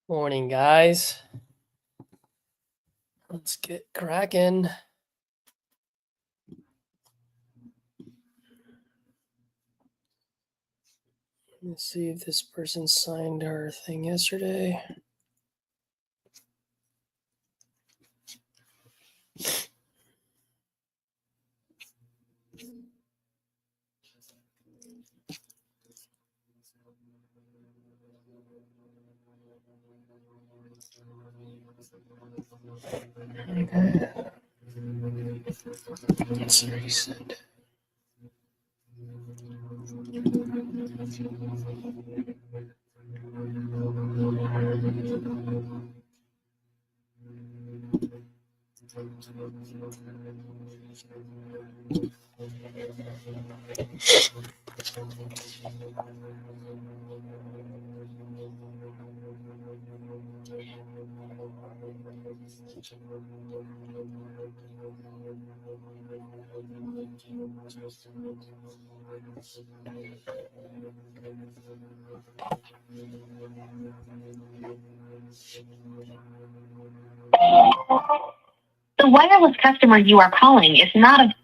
Morning, guys. Let's get cracking. Let's see if this person signed our thing yesterday. Okay. Let's resend it. The wireless customer you are calling is not a...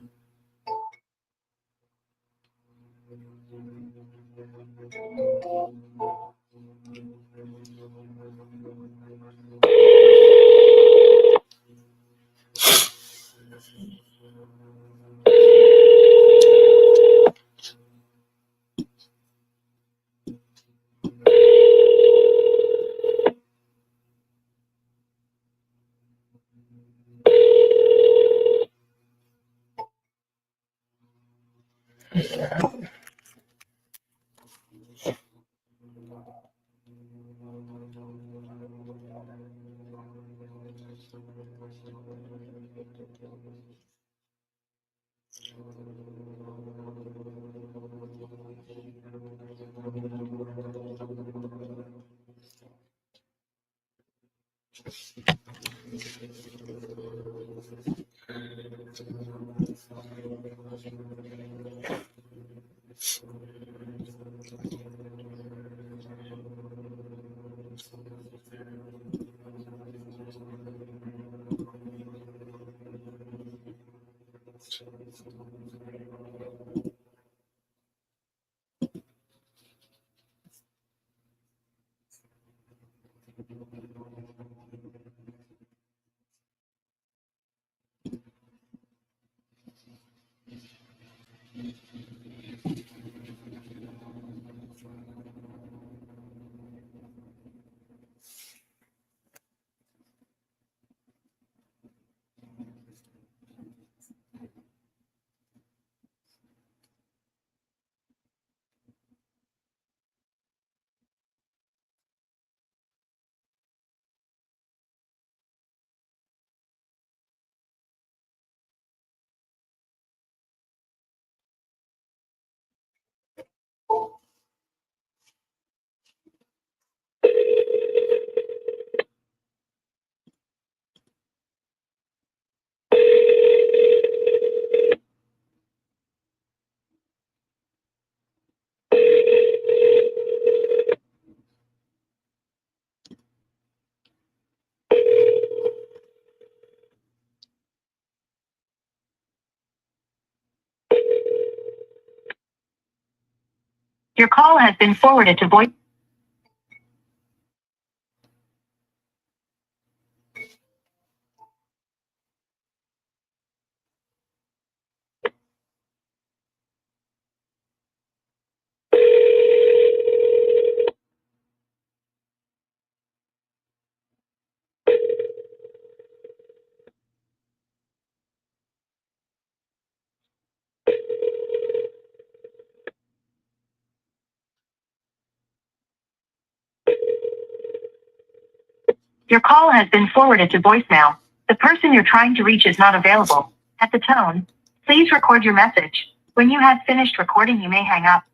Your call has been forwarded to voice... Your call has been forwarded to voicemail. The person you're trying to reach is not available. At the tone, please record your message. When you have finished recording, you may hang up.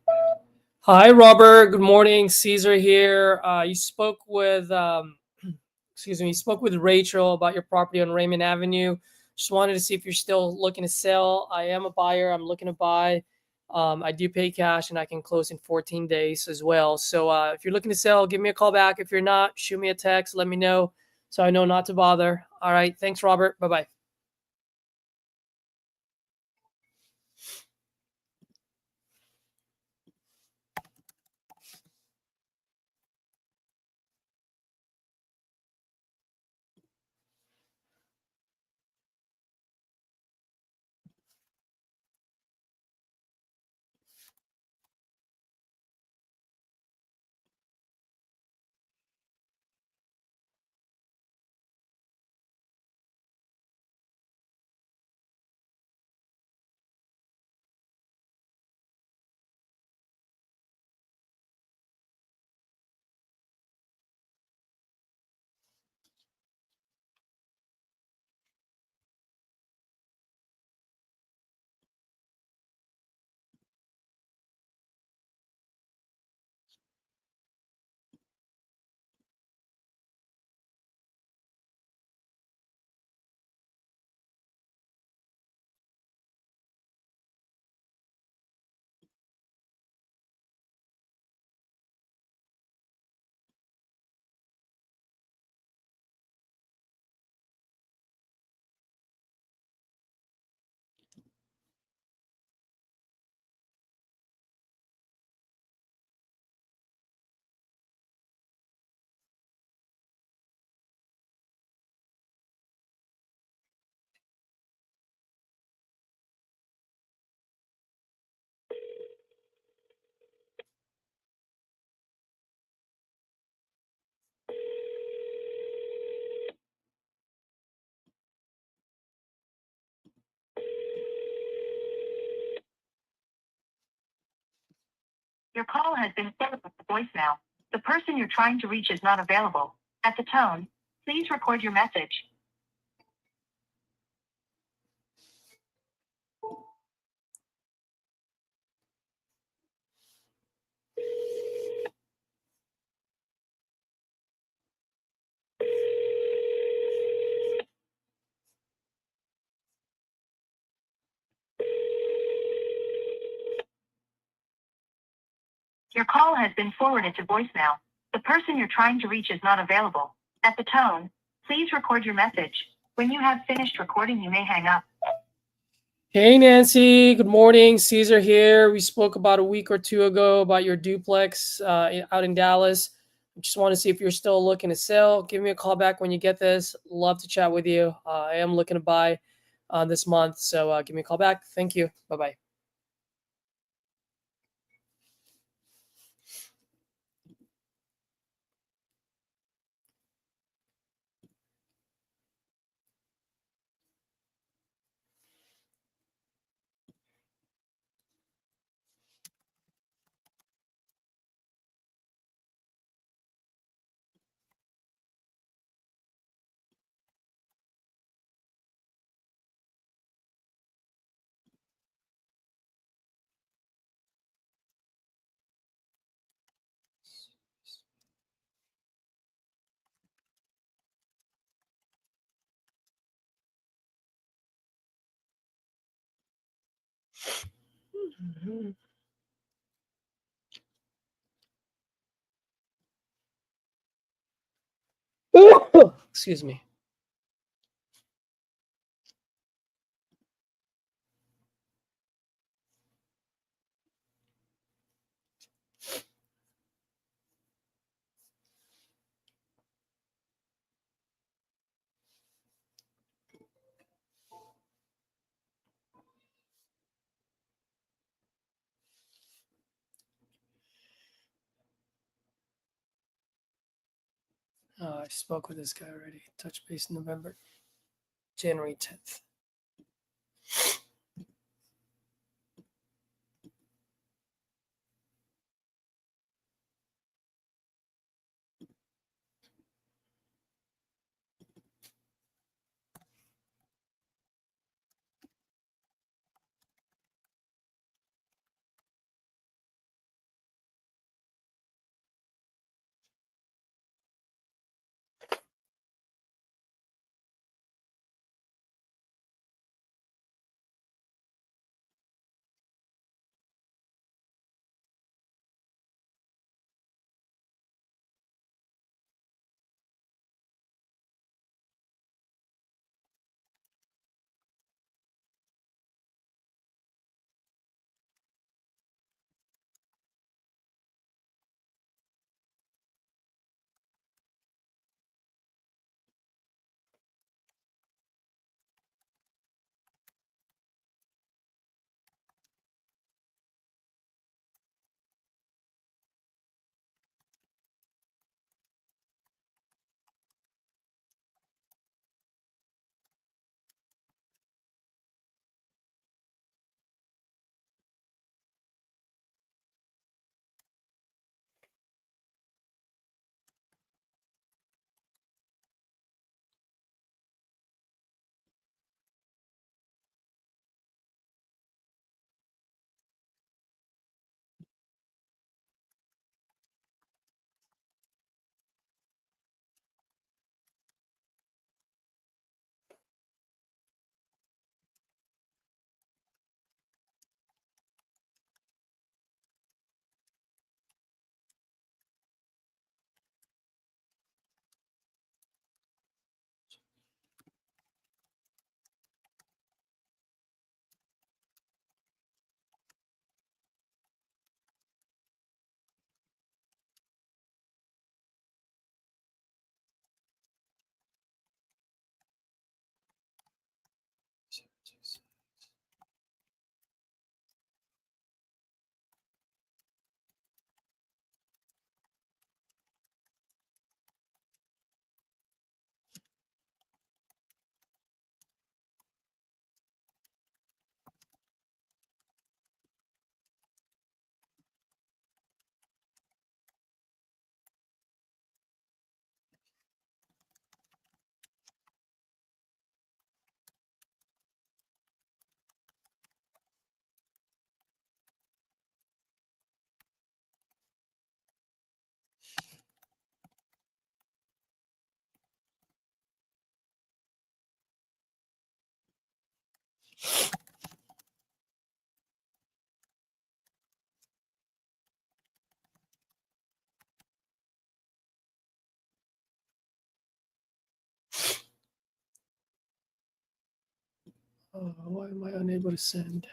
Hi, Robert. Good morning. Caesar here. You spoke with, you spoke with Rachel about your property on Raymond Avenue. Just wanted to see if you're still looking to sell. I am a buyer. I'm looking to buy. I do pay cash and I can close in 14 days as well. So if you're looking to sell, give me a call back. If you're not, shoot me a text. Let me know so I know not to bother. All right. Thanks, Robert. Bye-bye. Your call has been forwarded to voicemail. The person you're trying to reach is not available. At the tone, please record your message. Your call has been forwarded to voicemail. The person you're trying to reach is not available. At the tone, please record your message. When you have finished recording, you may hang up. Hey, Nancy. Good morning. Caesar here. We spoke about a week or two ago about your duplex out in Dallas. I just want to see if you're still looking to sell. Give me a call back when you get this. Love to chat with you. I am looking to buy this month. So give me a call back. Thank you. Bye-bye. Excuse me. I spoke with this guy already. Touch base in November, January 10th. Oh, why am I unable to send?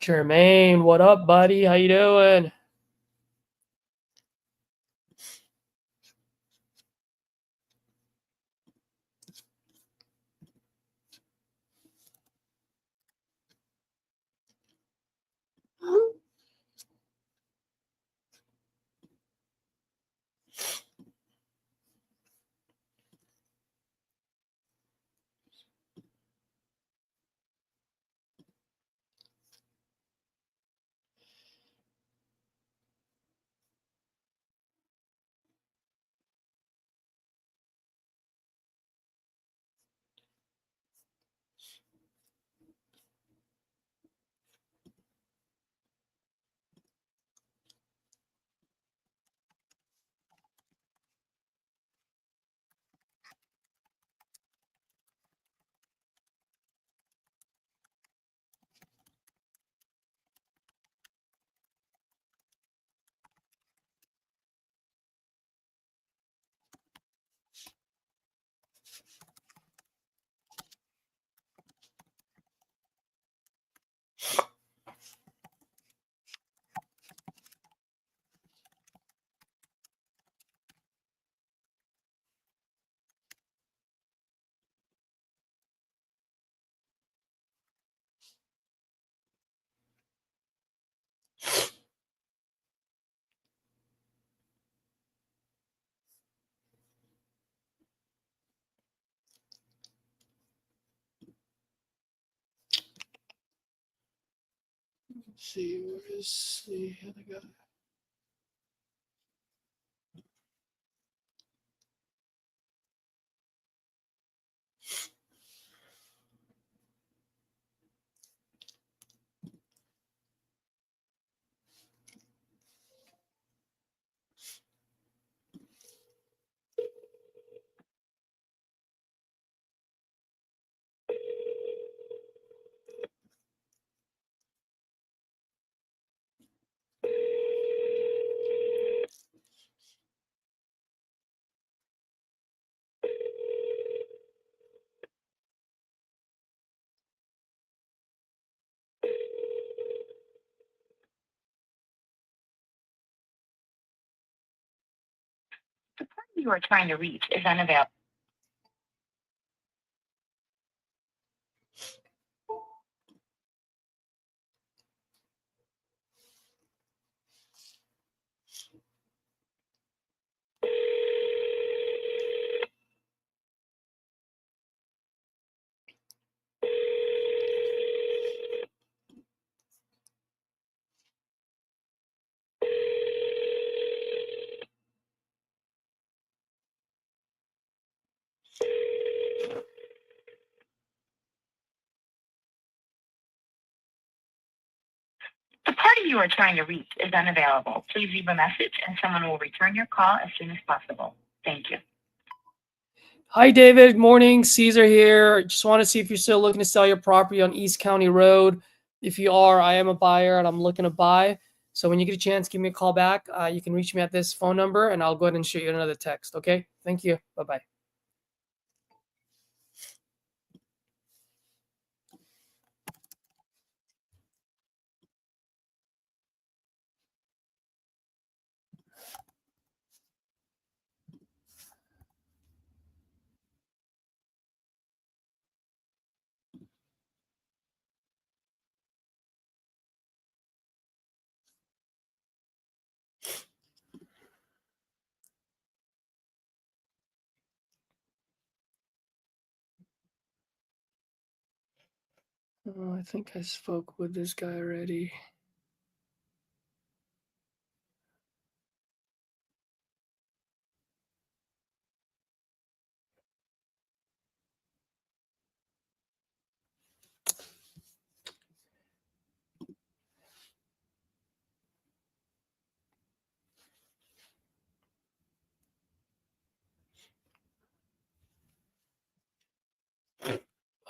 Jermaine, what up, buddy? How you doing? Let's see, where is the other guy? The person you are trying to reach is unavailable. The party you are trying to reach is unavailable. Please leave a message and someone will return your call as soon as possible. Thank you. Hi, David. Morning. Caesar here. Just want to see if you're still looking to sell your property on East County Road. If you are, I am a buyer and I'm looking to buy. So when you get a chance, give me a call back. You can reach me at this phone number and I'll go ahead and shoot you another text. Okay. Thank you. Bye-bye. Oh, I think I spoke with this guy already.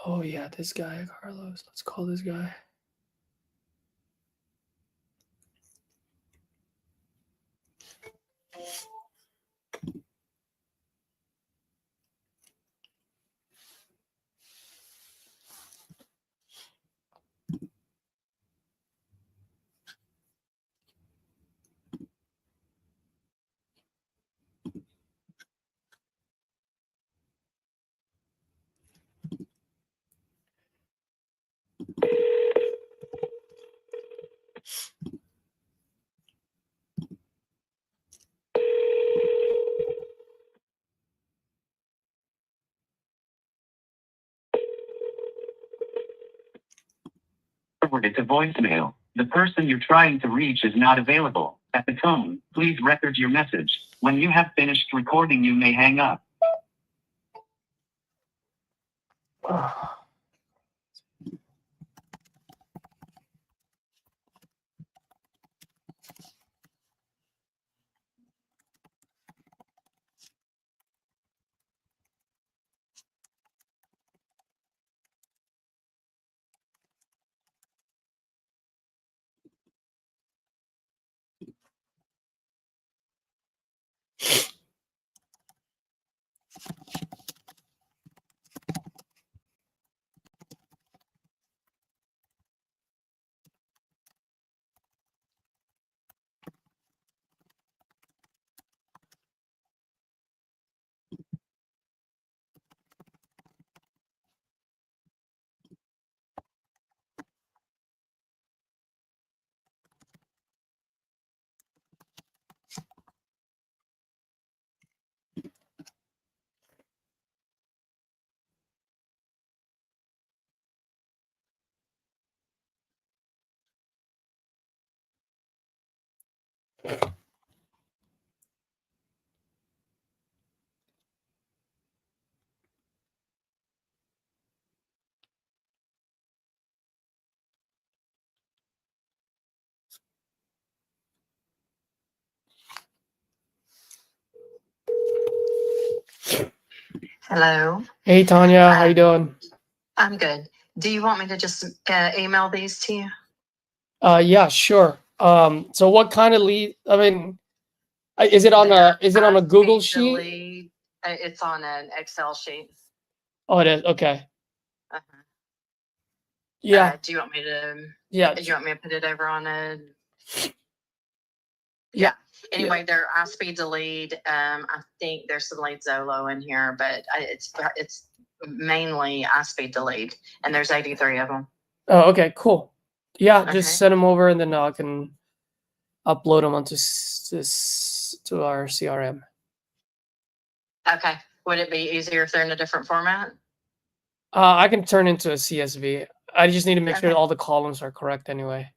Oh, yeah, this guy, Carlos. Let's call this guy. forwarded to voicemail. The person you're trying to reach is not available. At the tone, please record your message. When you have finished recording, you may hang up. Hello. Hey, Tanya, how you doing? I'm good. Do you want me to just email these to you? Yeah, sure. So what kind of lead? I mean, is it on a Google sheet? It's on an Excel sheet. Oh, it is. Okay. Uh-huh. Yeah. Do you want me to? Yeah. Do you want me to put it over on a? Yeah. Anyway, they're iSpeed to lead. I think there's some lead Zolo in here, but it's mainly iSpeed to lead, and there's 83 of them. Oh, okay, cool. Yeah, Okay. just send them over, and then I can upload them onto to our CRM. Okay. Would it be easier if they're in a different format? I can turn into a CSV. I just need to make sure Okay. all the columns are correct anyway.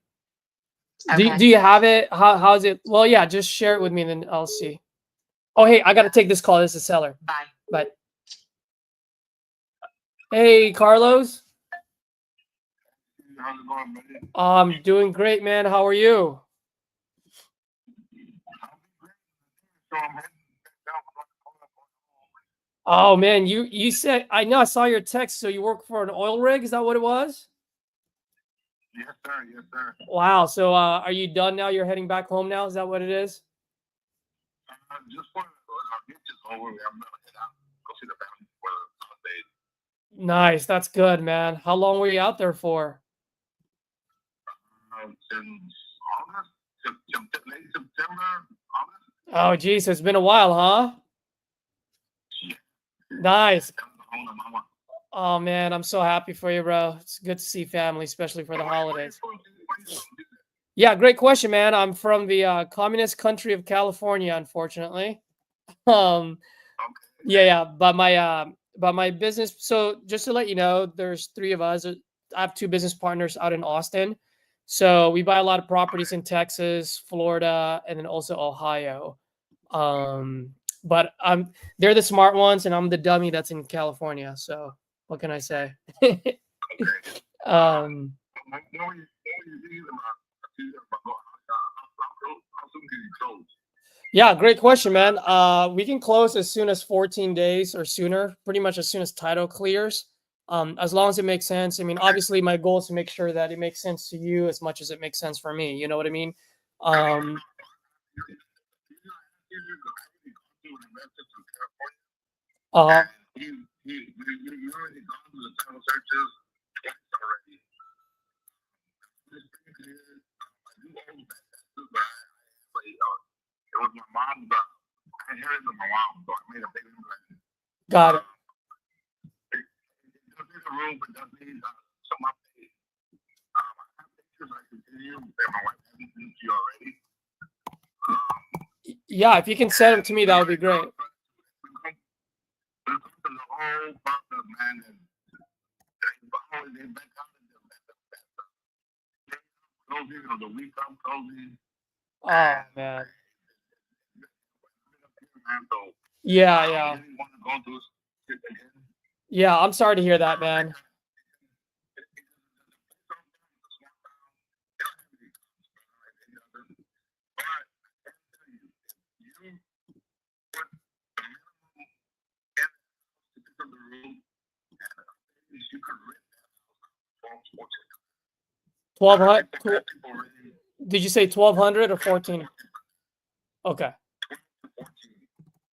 Okay. Do you have it? How's it? Well, yeah, just share it with me, and then I'll see. Oh, hey, I got to take this call. This is seller. Bye. Bye. Hey, Carlos. How's it going, buddy? I'm doing great, man. How are you? So I'm heading down. Oh man, you said I know I saw your text. So you work for an oil rig? Is that what it was? Yes, sir. Yes, sir. Wow. So are you done now? You're heading back home now? Is that what it is? Just for get this over. I'm gonna head out, go see the family for the holidays. Nice. That's good, man. How long were you out there for? Since August, late September, August. Oh, geez, it's been a while, huh? Yeah. Nice. Home to mama. Oh man, I'm so happy for you, bro. It's good to see family, especially for the holidays. Yeah, great question, man. I'm from the communist country of California, unfortunately. Yeah, but my business. So just to let you know, there's 3 of us. I have 2 business partners out in Austin. So we buy a lot of properties in Texas, Florida, and then also Ohio. But they're the smart ones, and I'm the dummy that's in California. So what can I say? Yeah, great question, man. We can close as soon as 14 days or sooner, pretty much as soon as title clears. As long as it makes sense. I mean, obviously my goal is to make sure that it makes sense to you as much as it makes sense for me. You know what I mean? It was my mom's. I inherited my mom, so I made a big investment. Got it. There's a room, but doesn't need so much. I have pictures I can give you that my wife hasn't seen to you already. Yeah, if you can send them to me, that would be great. the week I'm closing. Oh man. So Yeah, I yeah. don't really want to go through shit again. Yeah, I'm sorry to hear that, man. You could rent that 1200. Did you say 1200 or 14? Okay,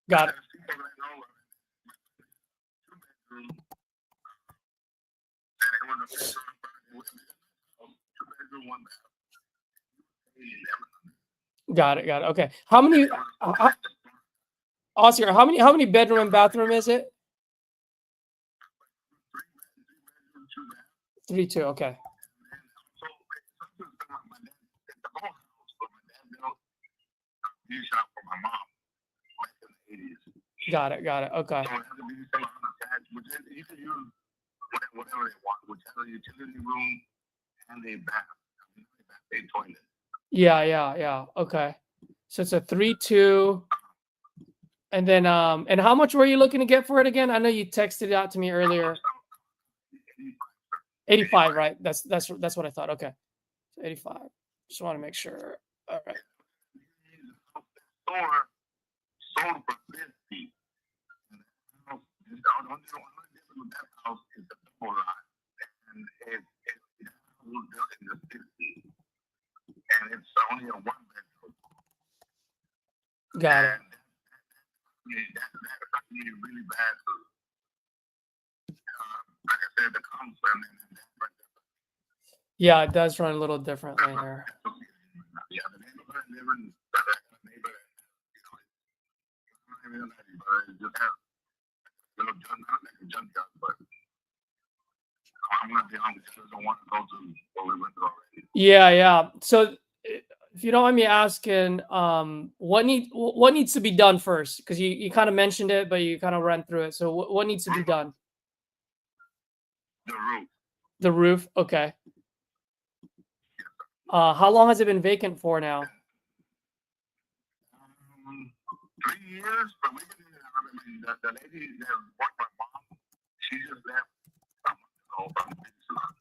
got it. Got it. Got it. Okay. How many, Oscar, how many bedroom and bathroom is it? 3, 2. Okay. Got it. Got it. Okay. So it has to be attached, which is, you can use whatever they want, which has a utility room and a bath, a toilet. Yeah. Yeah. Yeah. Okay. So it's a 3, 2. And then, and how much were you looking to get for it again? I know you texted it out to me earlier. 85, right? That's what I thought. Okay. So 85. Just want to make sure. All right. Or sold for 50. The only difference with that house is the double lot, and it was built in the 60s, and it's only a 1-bedroom. Got it. That's really bad. Like I said, the comps and Yeah, it does run a little differently here. yeah, the neighborhood never neighborhood. You know, it just has not like a junkyard, but I'm gonna be honest, I don't want to go to where we went already. Yeah, yeah. So if you don't mind me asking, what needs to be done first? Because you kind of mentioned it, but you kind of ran through it. So what needs to be done? The roof. The roof. Okay. How long has it been vacant for now? 3 years, but we've been in it. I mean, the lady that worked my mom, she just left from the salon.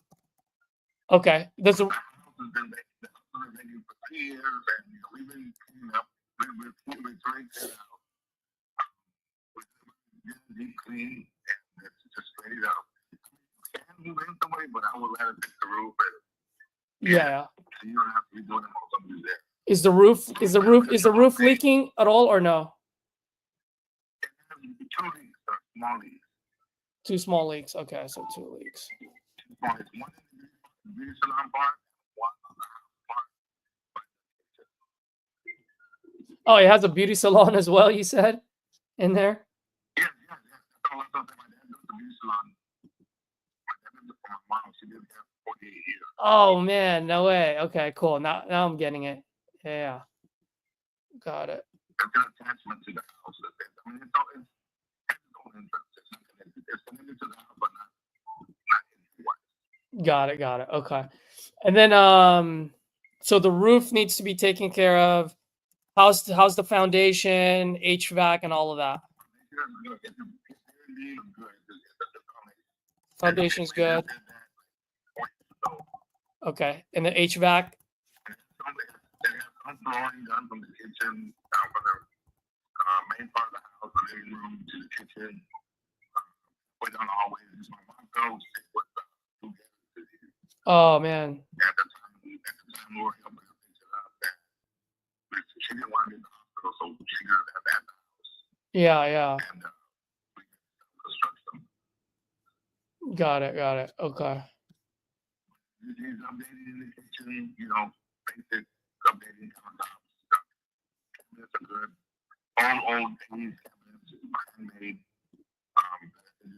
Okay. There's a The house has been vacant for 3 years, and we've been cleaning up. We've drained it out. We've been deep clean, and it's just ready to. Can move in some way, but I would rather fix the roof. And, yeah. so you don't have to be doing it while somebody's there. Is the roof leaking at all or no? It has 2 leaks, small leaks. 2 small leaks. Okay, so 2 leaks. 2 small leaks. One in the beauty salon part, one on the house part. Oh, it has a beauty salon as well, you said, in there? Yeah. That's all I thought that my dad does the beauty salon. My dad did it for my mom. She did it for 48 years. Oh man, no way. Okay, cool. Now I'm getting it. Yeah. Got it. It's an attachment to the house. I mean, it's connected to the house, but not in the Got it. Okay. And then so the roof needs to be taken care of. How's the foundation, HVAC, and all of that? Foundation's good. Okay. And the HVAC? Some flooring done from the kitchen, from the main part of the house, the living room to the kitchen. We don't always use my mom goes with the 2 guests. Oh man. At the time we were helping her fix it up. She didn't want to be in the hospital, so she didn't have that in the house. Yeah. And we construction. Got it. Okay. He's updating in the kitchen, basic updating countertops. Cabinets are good. Old 80s cabinets, handmade. The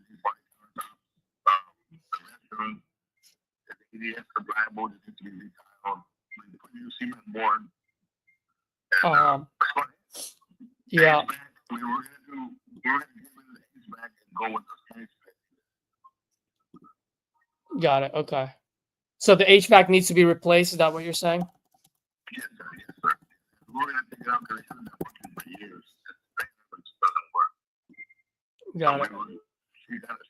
restroom, the EDS reliable, just needs to be retiled. We put new cement board. And, yeah. We were gonna get rid of the HVAC and go with the HVAC. Got it. Okay. So the HVAC needs to be replaced. Is that what you're saying? Yes, sir. Yes, sir. We're gonna take it out because it's been working for years. It doesn't work. Got it.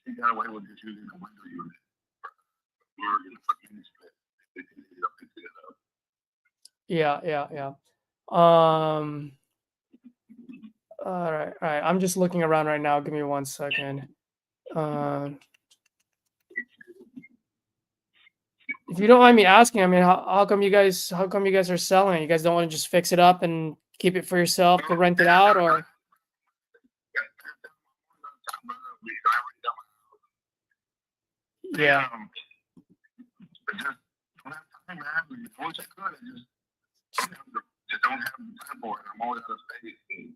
She got away with just using the window unit. We're gonna fucking split. They did it up, they did it up. Yeah. All right. I'm just looking around right now. Give me 1 second. If you don't mind me asking, I mean, how come you guys are selling? You guys don't want to just fix it up and keep it for yourself to rent it out, or? Yeah. Just don't have time, man. I wish I could. I just don't have the time for it. I'm always out of space. And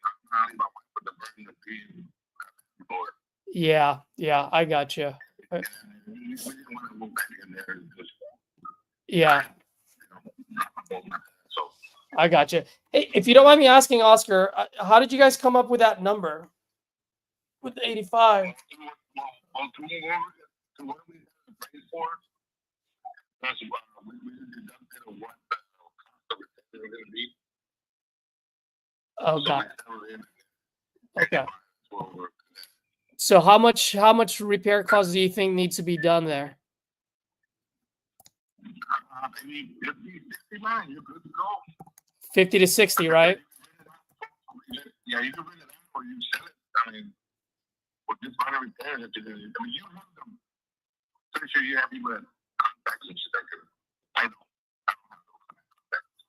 I'm not about with the burden of being for it. Yeah, I got you. And we didn't want to move back in there and just, Yeah, so I got you. Hey, if you don't mind me asking, Oscar, how did you guys come up with that number with the 85? well, to what we paid for, that's we deducted of what the cost of it was going to be. Oh, So got we it. settled in. Okay. Well, we're So how much repair costs do you think needs to be done there? maybe 50, 60 man, you're good to go. 50 to 60, right? Yeah, you can bring it out or you sell it. I mean, or just buy a repair that you do. I mean, you have them. Pretty sure you have people that contacts and shit that could. I don't have those contacts.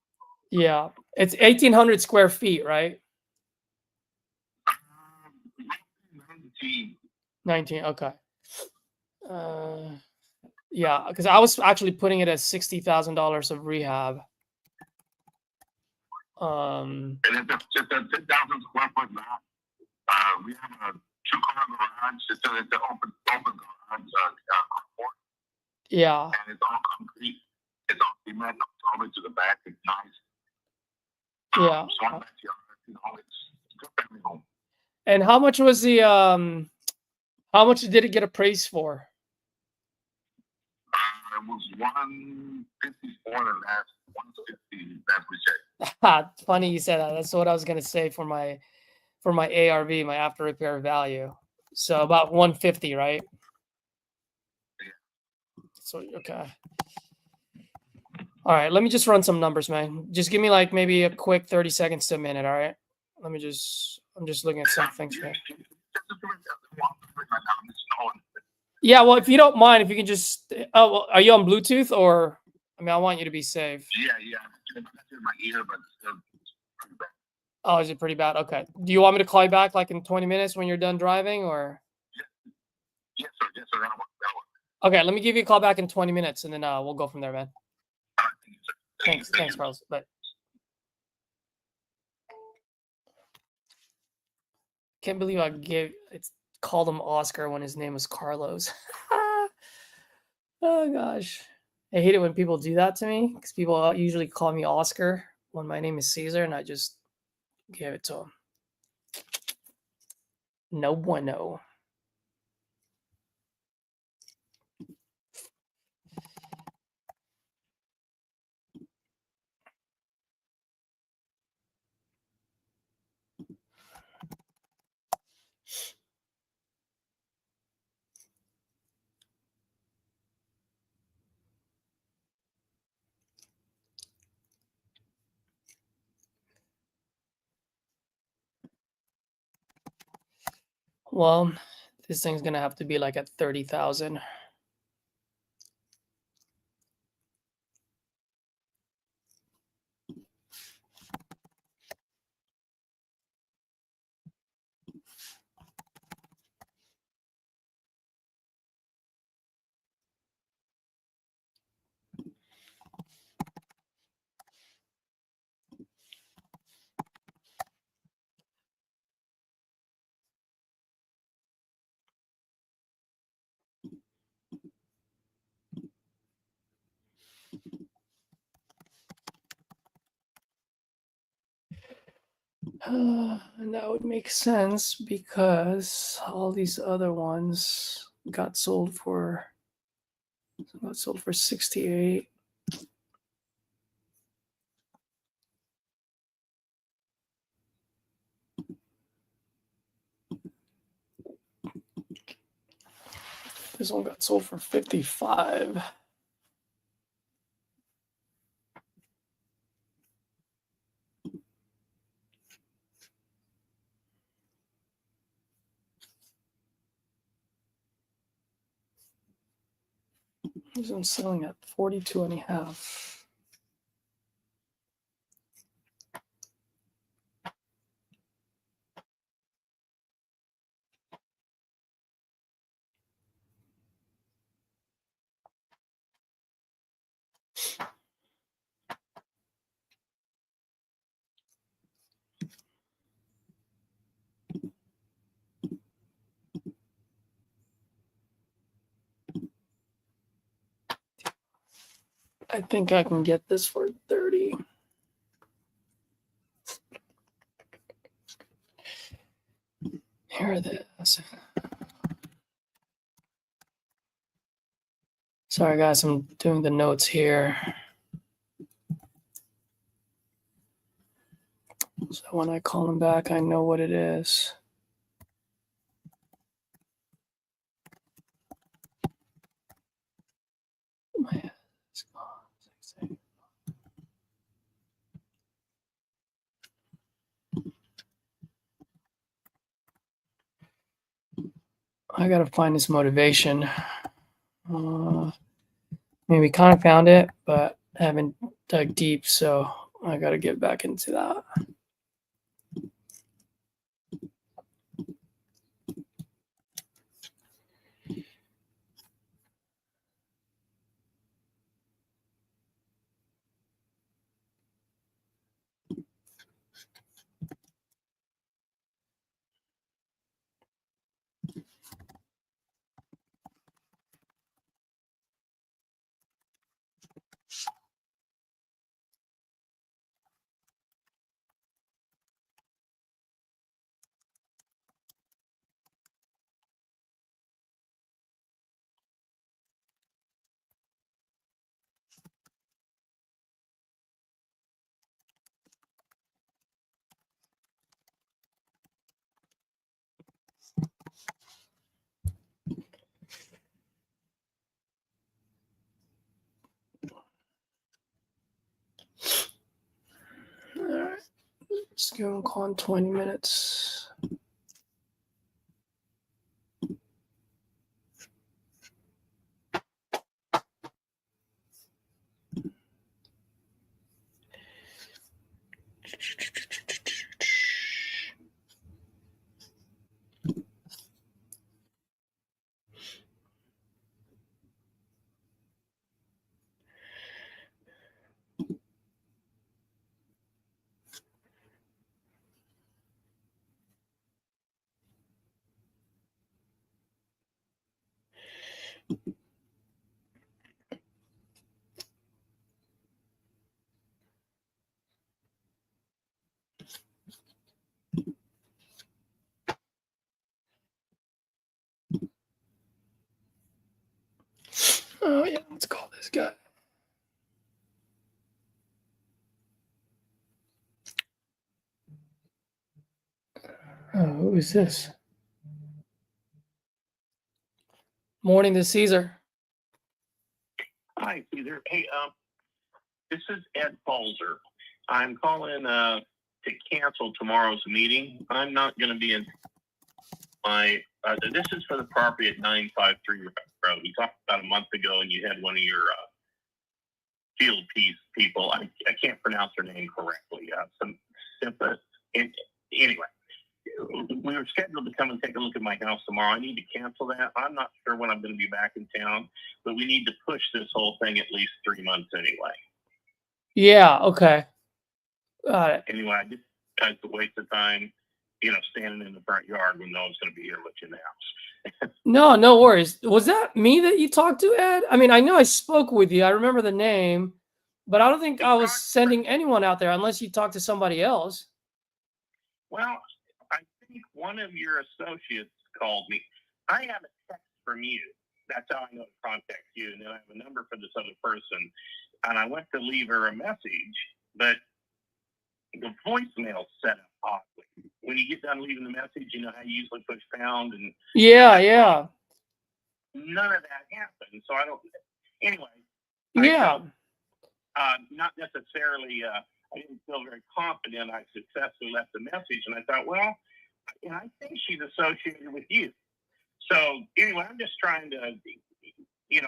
Yeah, it's 1,800 square feet, right? 19. 19. Okay. Yeah, because I was actually putting it at $60,000 of rehab. And it's just a 10,000 square foot lot. We have a 2-car garage. It's an open garage carport, Yeah. and it's all concrete. It's all cement all the way to the back. It's nice. Yeah. Small backyard. You know, it's a good family home. And how much was the how much did it get appraised for? It was 154 the last 150 that we checked. Funny you said that. That's what I was gonna say for my ARV, my after repair value. So about 150, right? So okay. All right, let me just run some numbers, man. Just give me like maybe a quick 30 seconds to a minute, all right? I'm just looking at some things here. Yeah, well, if you don't mind, if you can just oh, well, are you on Bluetooth or I mean, I want you to be safe. Yeah. That's in my ear, but it's still pretty bad. Oh, is it pretty bad? Okay. Do you want me to call you back like in 20 minutes when you're done driving or? Yes, sir. That'll work. Okay, let me give you a call back in 20 minutes and then we'll go from there, man. All right, thank you, sir. Thanks, Carlos. Bye. Can't believe it's called him Oscar when his name was Carlos. Oh gosh. I hate it when people do that to me because people usually call me Oscar when my name is Caesar and I just give it to him. No bueno. Well, this thing's gonna have to be like at 30,000. And that would make sense because all these other ones got sold for 68. This one got sold for 55. This one's selling at 42 and a half. I think I can get this for 30. Here it is. Sorry, guys, I'm doing the notes here. So when I call him back, I know what it is. My head is gone. I gotta find this motivation. Maybe kind of found it, but haven't dug deep, so I gotta get back into that. All right, let's go and call in 20 minutes. Oh yeah, let's call this guy. Oh, who is this? Morning to Caesar. Hi, Peter. Hey, this is Ed Falzer. I'm calling to cancel tomorrow's meeting. I'm not going to be in my. This is for the property at 953 Road. We talked about a month ago, and you had one of your field piece people. I can't pronounce her name correctly. Some simple. Anyway, we were scheduled to come and take a look at my house tomorrow. I need to cancel that. I'm not sure when I'm going to be back in town, but we need to push this whole thing at least 3 months anyway. Yeah, okay. Got it. Anyway, I just it's a waste of time, standing in the front yard when no one's going to be here to let you in the house. No worries. Was that me that you talked to, Ed? I mean, I know I spoke with you. I remember the name, but I don't think I was sending anyone out there unless you talked to somebody else. Well, I think one of your associates called me. I have a text from you. That's how I know to contact you. And then I have a number for this other person. And I went to leave her a message, but the voicemail set up oddly. When you get done leaving the message, you know how you usually push pound and Yeah. none of that happened. So I don't. Anyway. Yeah. Not necessarily. I didn't feel very confident. I successfully left a message, and I thought, well, I think she's associated with you. So anyway, I'm just trying to,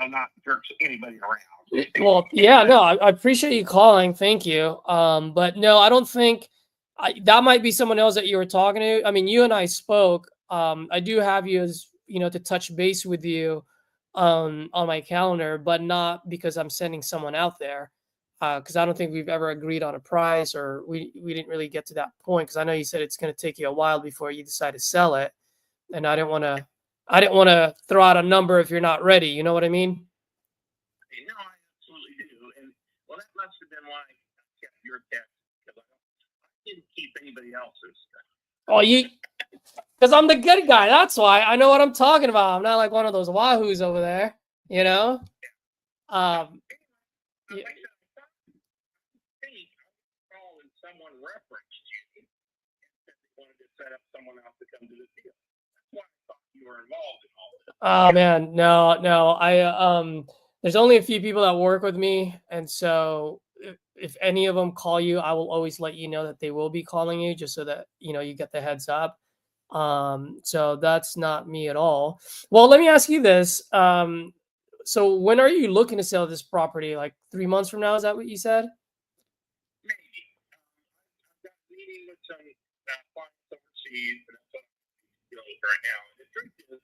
not jerk anybody around. Well, yeah, no, I appreciate you calling. Thank you. But no, I don't think that might be someone else that you were talking to. I mean, you and I spoke. I do have you as, to touch base with you on my calendar, but not because I'm sending someone out there. Because I don't think we've ever agreed on a price, or we didn't really get to that point. Because I know you said it's going to take you a while before you decide to sell it, and I didn't want to throw out a number if you're not ready. You know what I mean? No, I absolutely do. And well, that must have been why I kept your text, because I didn't keep anybody else's. Oh, because I'm the good guy. That's why I know what I'm talking about. I'm not like one of those wahoos over there, you know. Yeah. And someone referenced you and said they wanted to set up someone else to come to the deal. That's why I thought you were involved in all this. Oh man, no. There's only a few people that work with me, and so if any of them call you, I will always let you know that they will be calling you, just so that you get the heads up. So that's not me at all. Well, let me ask you this. So when are you looking to sell this property? Like 3 months from now? Is that what you said? Maybe. I've got a meeting with some clients overseas, and that's what I'm doing right now. And the truth is,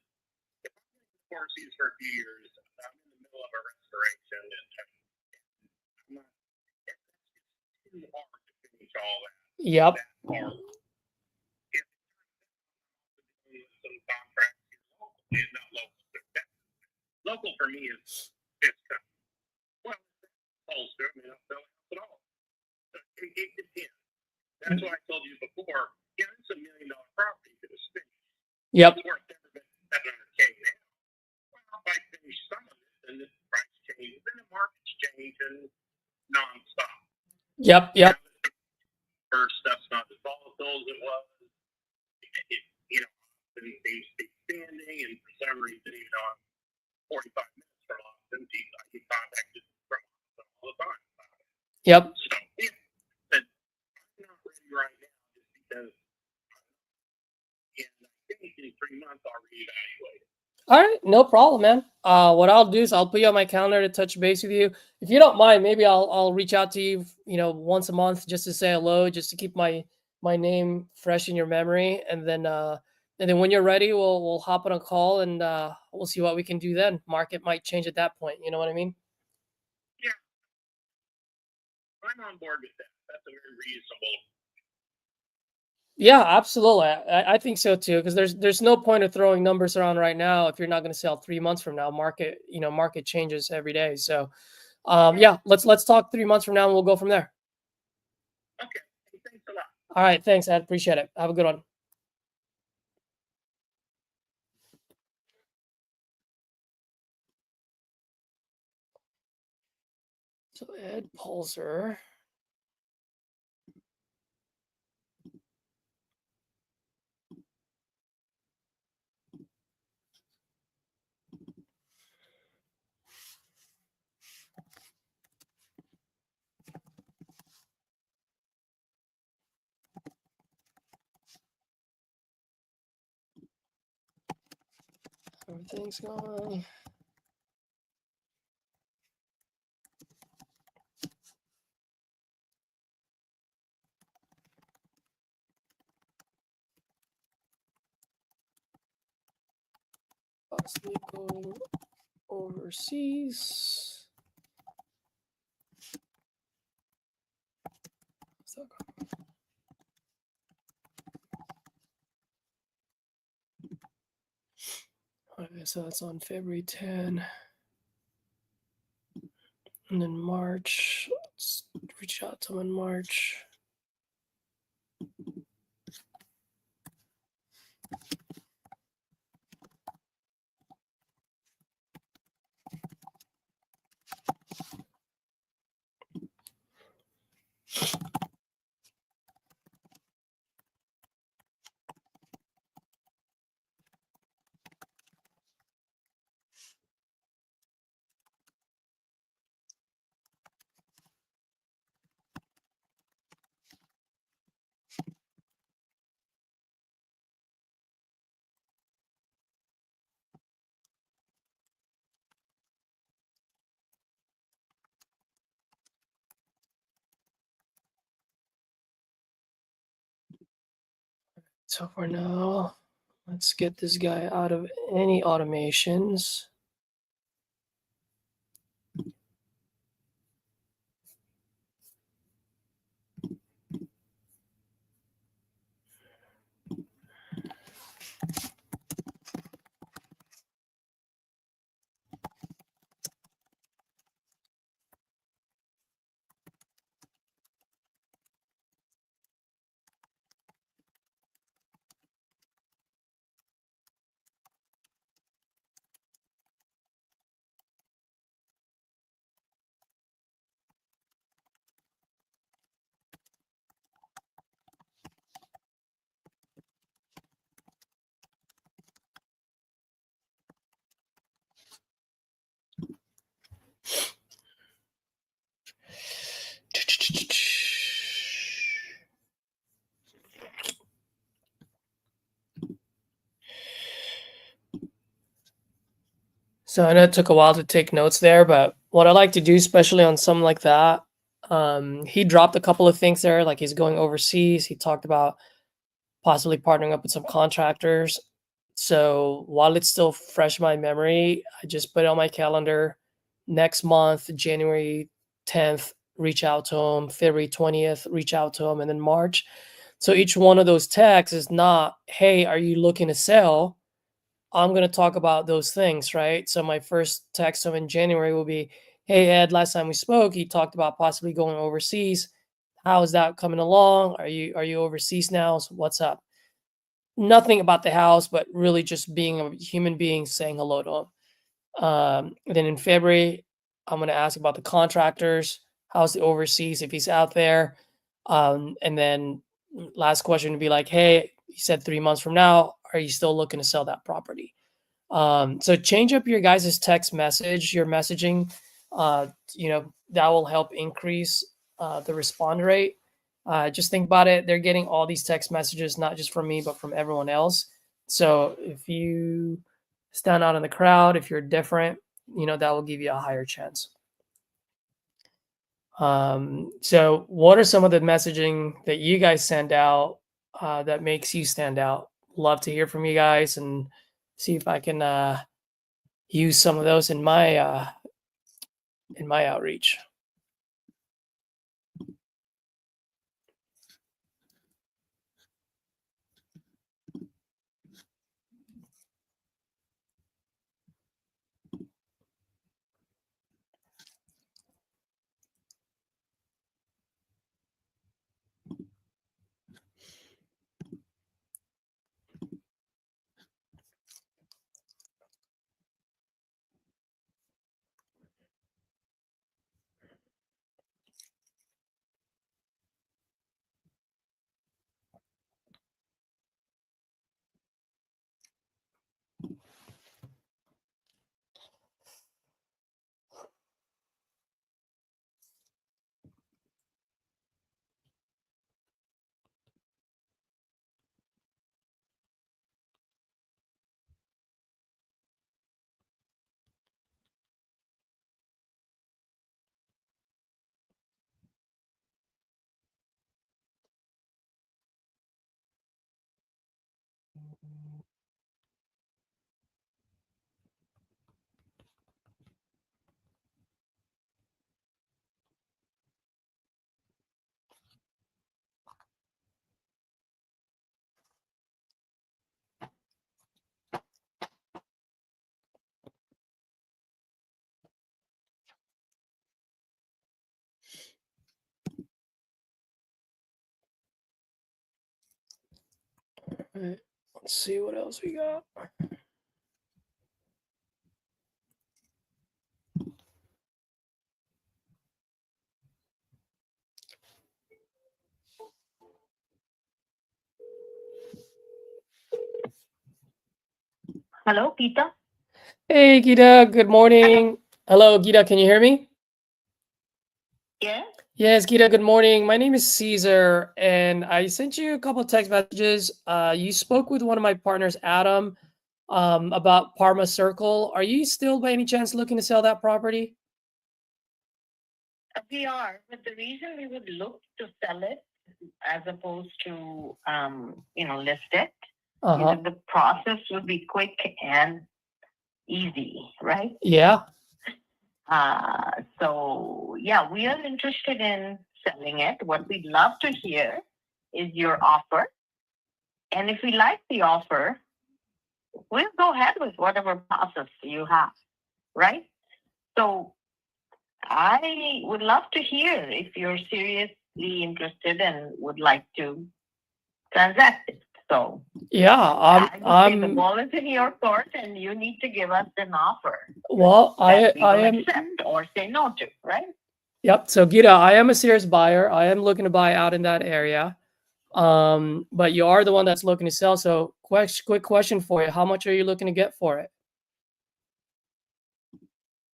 if I'm going overseas for a few years, I'm in the middle of a restoration, and I'm not. It's too hard to finish all that. Yep. That part. Some contracts here locally, and not local. Local for me is well, Holster. I mean, I don't sell it all. So it depends. That's why I told you before. Yeah, it's $1 million property to the city. Yep. It's worth every bit $700K now. Well, if I finish some of it, then the price changes, and the market's changing nonstop. Yep. First stuff's not as volatile as it was. It seems to be standing, and for some reason, 45 minutes from Austin, I get contacted from Austin all the time. Yep. So, yeah, but I'm not ready right now just because I think in 3 months I'll reevaluate it. All right, no problem, man. What I'll do is I'll put you on my calendar to touch base with you. If you don't mind, maybe I'll reach out to you, once a month just to say hello, just to keep my name fresh in your memory, and then when you're ready, we'll hop on a call, and we'll see what we can do then. Market might change at that point. You know what I mean? Yeah, I'm on board with that. That's a very reasonable. Yeah, absolutely. I think so too, because there's no point of throwing numbers around right now if you're not going to sell 3 months from now. Market changes every day. So, yeah, let's talk 3 months from now, and we'll go from there. Okay, thanks a lot. All right, thanks, Ed. Appreciate it. Have a good one. So Ed Pulser. Everything's going. Possibly go overseas. Okay, so that's on February 10. And then March, let's reach out to him in March. So for now, let's get this guy out of any automations. So I know it took a while to take notes there, but what I like to do, especially on something like that, he dropped a couple of things there, like he's going overseas. He talked about possibly partnering up with some contractors. So while it's still fresh in my memory, I just put it on my calendar. Next month, January 10th, reach out to him. February 20th, reach out to him. And then March. So each one of those texts is not, hey, are you looking to sell? I'm going to talk about those things, right? So my first text to him in January will be, hey, Ed, last time we spoke, you talked about possibly going overseas. How is that coming along? Are you overseas now? So what's up? Nothing about the house, but really just being a human being saying hello to him. Then in February, I'm going to ask about the contractors. How's the overseas if he's out there? And then last question would be like, hey, you said 3 months from now, are you still looking to sell that property? So change up your guys' text message, your messaging. That will help increase the respond rate. Just think about it. They're getting all these text messages, not just from me, but from everyone else. So if you stand out in the crowd, if you're different, that will give you a higher chance. So what are some of the messaging that you guys send out that makes you stand out? Love to hear from you guys and see if I can use some of those in my outreach. All right, let's see what else we got. Hello, Peter? Hey, Gita. Good morning. Hello, Gita. Can you hear me? Yeah? Yes, Gita. Good morning. My name is Caesar, and I sent you a couple of text messages. You spoke with one of my partners, Adam, about Parma Circle. Are you still, by any chance, looking to sell that property? We are, but the reason we would look to sell it as opposed to list it. Uh-huh. The process would be quick and easy, right? Yeah. So yeah, we are interested in selling it. What we'd love to hear is your offer. And if we like the offer, we'll go ahead with whatever process you have, right? So I would love to hear if you're seriously interested and would like to transact it. So Yeah. I would say the I'm ball is in your court, and you need to give us an offer well, that we I will am. accept or say no to, right? Yep. So Gita, I am a serious buyer. I am looking to buy out in that area. But you are the one that's looking to sell. So quick question for you. How much are you looking to get for it?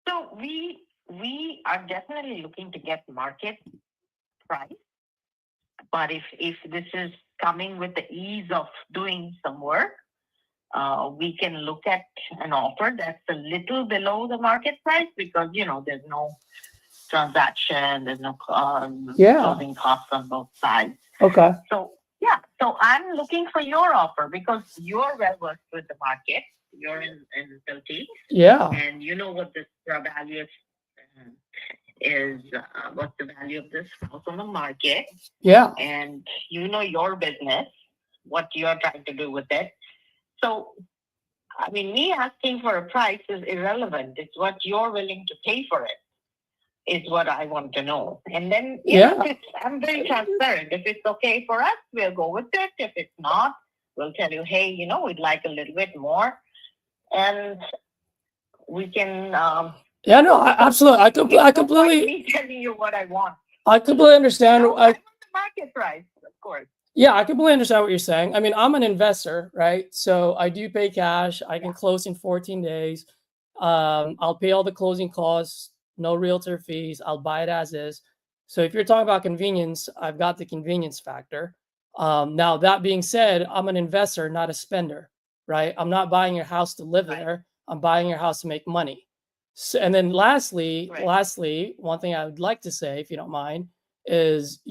So we are definitely looking to get market price, but if this is coming with the ease of doing some work, we can look at an offer that's a little below the market price because there's no transaction, there's no closing costs on both sides. Okay. So yeah, so I'm looking for your offer because you're well versed with the market. You're in Philippines. Yeah. And you know what this value is, what's the value of this house on the market. Yeah. And you know your business, what you're trying to do with it. So, I mean, me asking for a price is irrelevant. It's what you're willing to pay for it is what I want to know. And then, I'm very transparent. If it's okay for us, we'll go with it. If it's not, we'll tell you, hey, we'd like a little bit more. And we can... absolutely. I completely... me telling you what I want. I completely understand. I want the market price, of course. Yeah, I completely understand what you're saying. I mean, I'm an investor, right? So I do pay cash. I can close in 14 days. I'll pay all the closing costs, no realtor fees. I'll buy it as is. So if you're talking about convenience, I've got the convenience factor. Now, that being said, I'm an investor, not a spender, right? I'm not buying your house to live there. I'm buying your house to make money. So, and then lastly, one thing I would like to say, if you don't mind, is,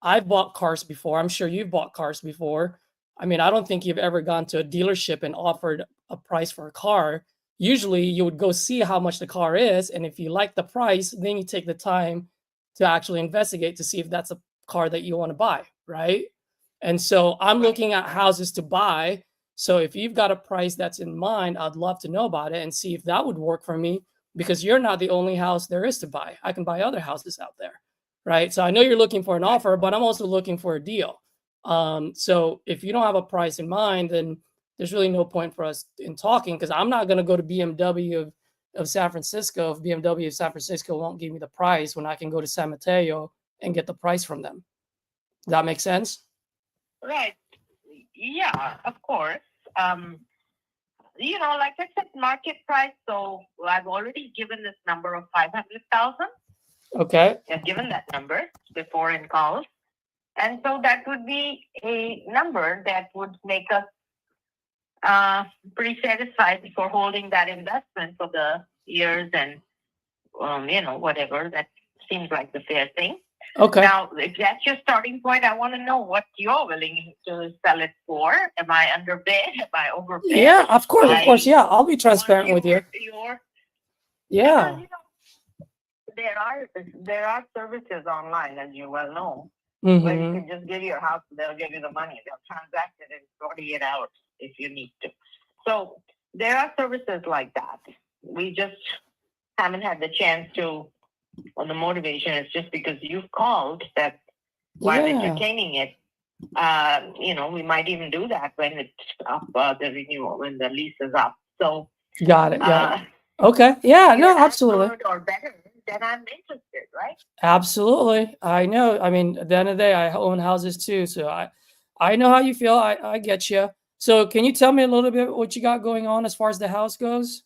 I've bought cars before. I'm sure you've bought cars before. I mean, I don't think you've ever gone to a dealership and offered a price for a car. Usually you would go see how much the car is. And if you like the price, then you take the time to actually investigate to see if that's a car that you want to buy, right? And so I'm looking at houses to buy. So if you've got a price that's in mind, I'd love to know about it and see if that would work for me, because you're not the only house there is to buy. I can buy other houses out there, right? So I know you're looking for an offer, but I'm also looking for a deal. So if you don't have a price in mind, then there's really no point for us in talking, because I'm not going to go to BMW of San Francisco if BMW of San Francisco won't give me the price when I can go to San Mateo and get the price from them. Does that make sense? Right. Yeah, of course. Like I said, market price. So I've already given this number of 500,000. Okay. I've given that number before in calls. And so that would be a number that would make us pretty satisfied for holding that investment for the years and, whatever. That seems like the fair thing. Okay. Now, if that's your starting point, I want to know what you're willing to sell it for. Am I underbid? Am I overbid? Yeah, of course. Yeah, I'll be transparent with you. Yeah. There are services online, as you well know, Mm-hmm. where you can just give your house, they'll give you the money. They'll transact it in 48 hours if you need to. So there are services like that. We just haven't had the chance to, or the motivation is just because you've called that while entertaining it. We might even do that when it's up, the renewal, when the lease is up. So got it. Okay. Yeah, no, absolutely. Or better, then I'm interested, right? Absolutely. I know. I mean, at the end of the day, I own houses too. So I know how you feel. I get you. So can you tell me a little bit what you got going on as far as the house goes?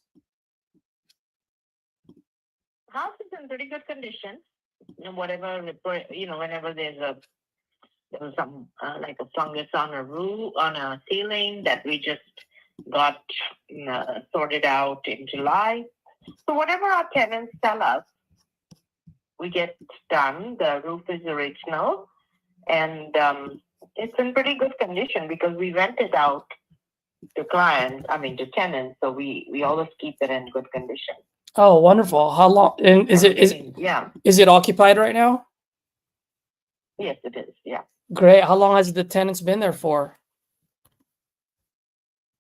House is in pretty good condition. Whenever there's some like a fungus on a roof, on a ceiling that we just got sorted out in July. So whatever our tenants tell us, we get done. The roof is original, and it's in pretty good condition because we rent it out to clients. I mean, to tenants. So we always keep it in good condition. Oh, wonderful. How long? And is Yeah. is it occupied right now? Yes, it is. Yeah. Great. How long has the tenants been there for?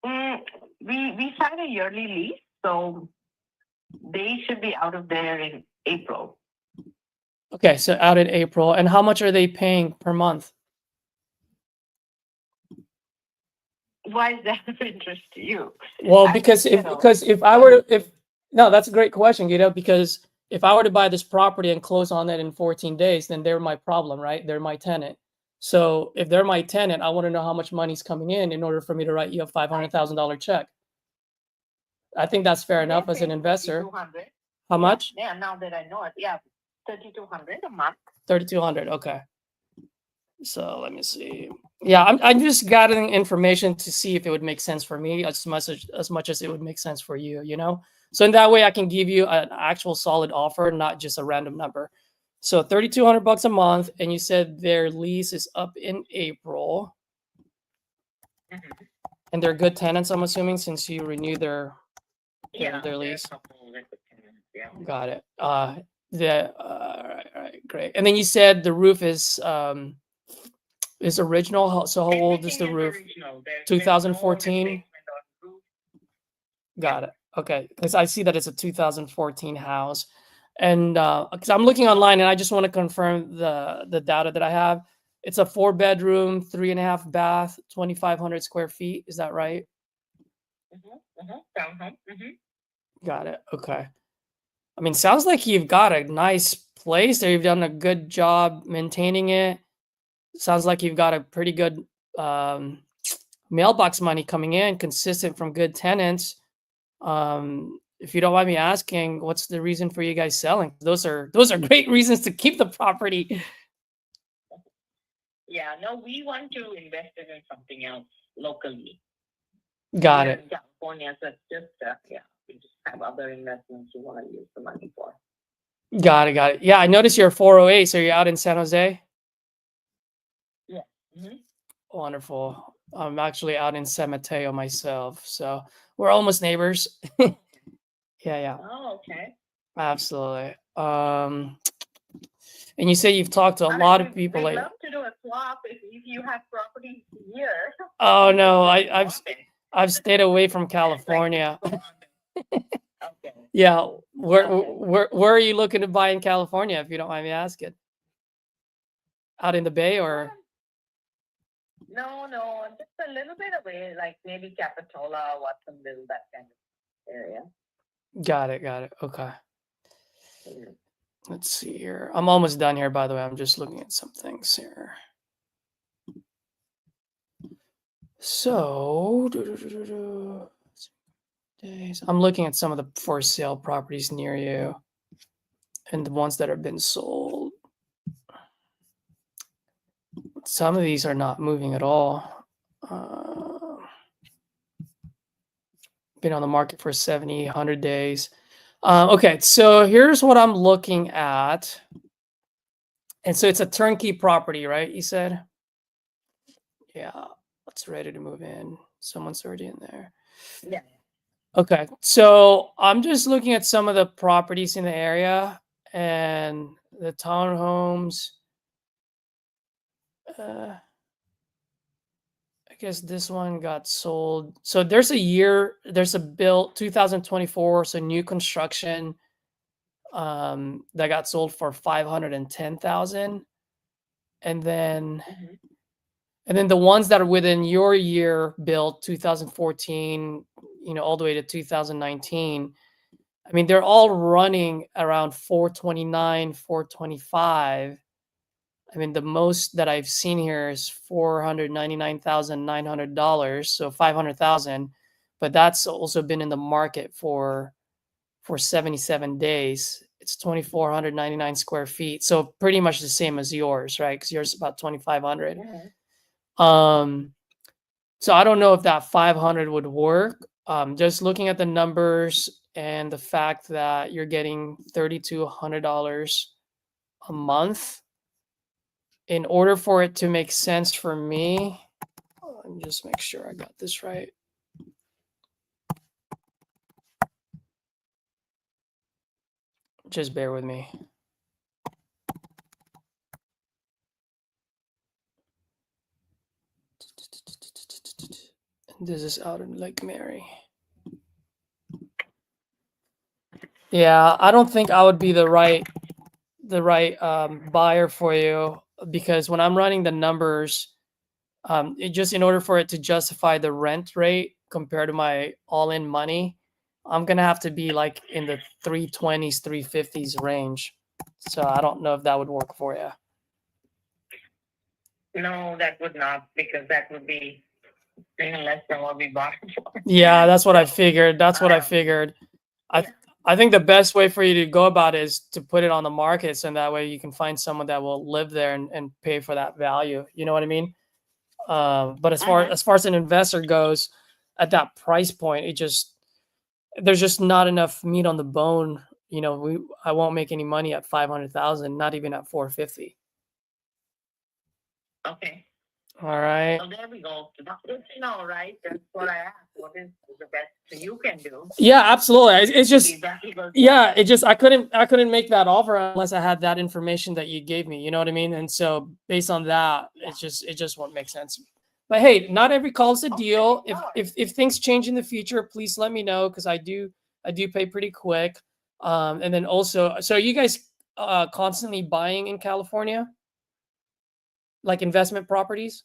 We sign a yearly lease, so they should be out of there in April. Okay, so out in April. And how much are they paying per month? Why is that of interest to you? Well, I because think, if I were to, if no, that's a great question, Guido, because if I were to buy this property and close on it in 14 days, then they're my problem, right? They're my tenant. So if they're my tenant, I want to know how much money's coming in order for me to write you a $500,000 check. I think that's fair enough as an investor. 3,200. How much? Yeah, now that I know it, yeah, 3,200 a month. 3,200. Okay. So let me see. Yeah, I'm just gathering information to see if it would make sense for me as much as it would make sense for you, you know? So in that way I can give you an actual solid offer, not just a random number. So $3,200 a month, and you said their lease is up in April. Mhm. And they're good tenants, I'm assuming, since you renewed their Yeah, their lease. Yeah. Got it. All right, great. And then you said the roof is original. So how old is the roof? 2014. Got it. Okay, because I see that it's a 2014 house, and because I'm looking online and I just want to confirm the data that I have. It's a 4-bedroom, 3.5 bath, 2,500 square feet. Is that right? Townhome. Got it. Okay. I mean, sounds like you've got a nice place there. You've done a good job maintaining it. Sounds like you've got a pretty good mailbox money coming in, consistent from good tenants. If you don't mind me asking, what's the reason for you guys selling? Those are great reasons to keep the property. Yeah, no, we want to invest it in something else locally. Got We're it. in California, so it's just yeah, we just have other investments we want to use the money for. Got it. Yeah, I noticed you're 408, so you're out in San Jose. Yeah. Mm-hmm. Wonderful. I'm actually out in San Mateo myself, so we're almost neighbors. Yeah. Oh, okay. Absolutely. And you say you've talked to a lot of people We'd lately. love to do a swap if you have properties here. Oh no, I've stayed away from California. Okay. Yeah, where are you looking to buy in California, if you don't mind me asking? Out in the Bay or? No, just a little bit away, like maybe Capitola, Watsonville, that kind of area. Got it. Okay. Mhm. Let's see here. I'm almost done here, by the way. I'm just looking at some things here. So, days. I'm looking at some of the for sale properties near you and the ones that have been sold. Some of these are not moving at all. Been on the market for 70, 100 days. Okay, so here's what I'm looking at. And so it's a turnkey property, right? You said? Yeah, it's ready to move in. Someone's already in there. Yeah. Okay, so I'm just looking at some of the properties in the area and the townhomes. I guess this one got sold. So there's a built 2024, so new construction that got sold for 510,000. And then the ones that are within your year built 2014, all the way to 2019. I mean, they're all running around 429, 425. I mean, the most that I've seen here is $499,900, so 500,000, but that's also been in the market for 77 days. It's 2,499 square feet, so pretty much the same as yours, right? Because yours is about 2,500. So I don't know if that 500 would work. Just looking at the numbers and the fact that you're getting $3,200 a month. in order for it to make sense for me, let me just make sure I got this right. Just bear with me. This is out in Lake Mary. Yeah, I don't think I would be the right buyer for you, because when I'm running the numbers, it just, in order for it to justify the rent rate compared to my all-in money, I'm gonna have to be like in the 320s, 350s range. So I don't know if that would work for you. No, that would not, because that would be even less than what we bought it for. Yeah, that's what I figured. That's what I figured. Yeah. I think the best way for you to go about it is to put it on the market, so that way you can find someone that will live there and pay for that value. You know what I mean? But as far as an investor goes, at that price point, there's just not enough meat on the bone. You know, I won't make any money at 500,000, not even at 450. Okay. All right. So there we go. That's good to know, right? That's what I asked. What is the best you can do? Yeah, absolutely. It's just, Exactly. yeah, I couldn't make that offer unless I had that information that you gave me. You know what I mean? And so based on that, it just won't make sense. But hey, not every call is a deal. If things change in the future, please let me know, because I do pay pretty quick. And then also, so are you guys constantly buying in California, like investment properties?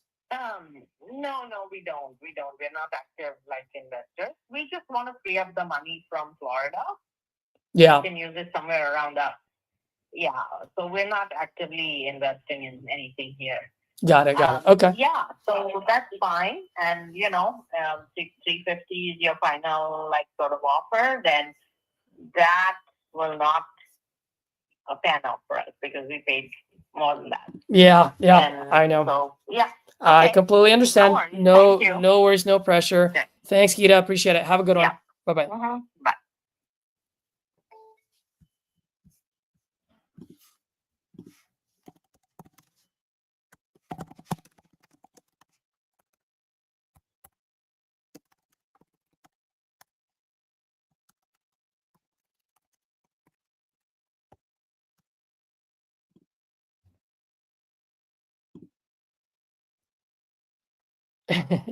No, we don't. We're not active like investors. We just want to free up the money from Florida. Yeah. We can use it somewhere around us. Yeah. So we're not actively investing in anything here. Got it. Okay. Yeah. So that's fine. And 350 is your final sort of offer. Then that will not pan out for us, because we paid more than that. Yeah. And I know. So yeah. I completely understand. No worries, no pressure. Okay. Thanks, Geeta. Appreciate it. Have a good one. Yeah. Bye-bye. Bye.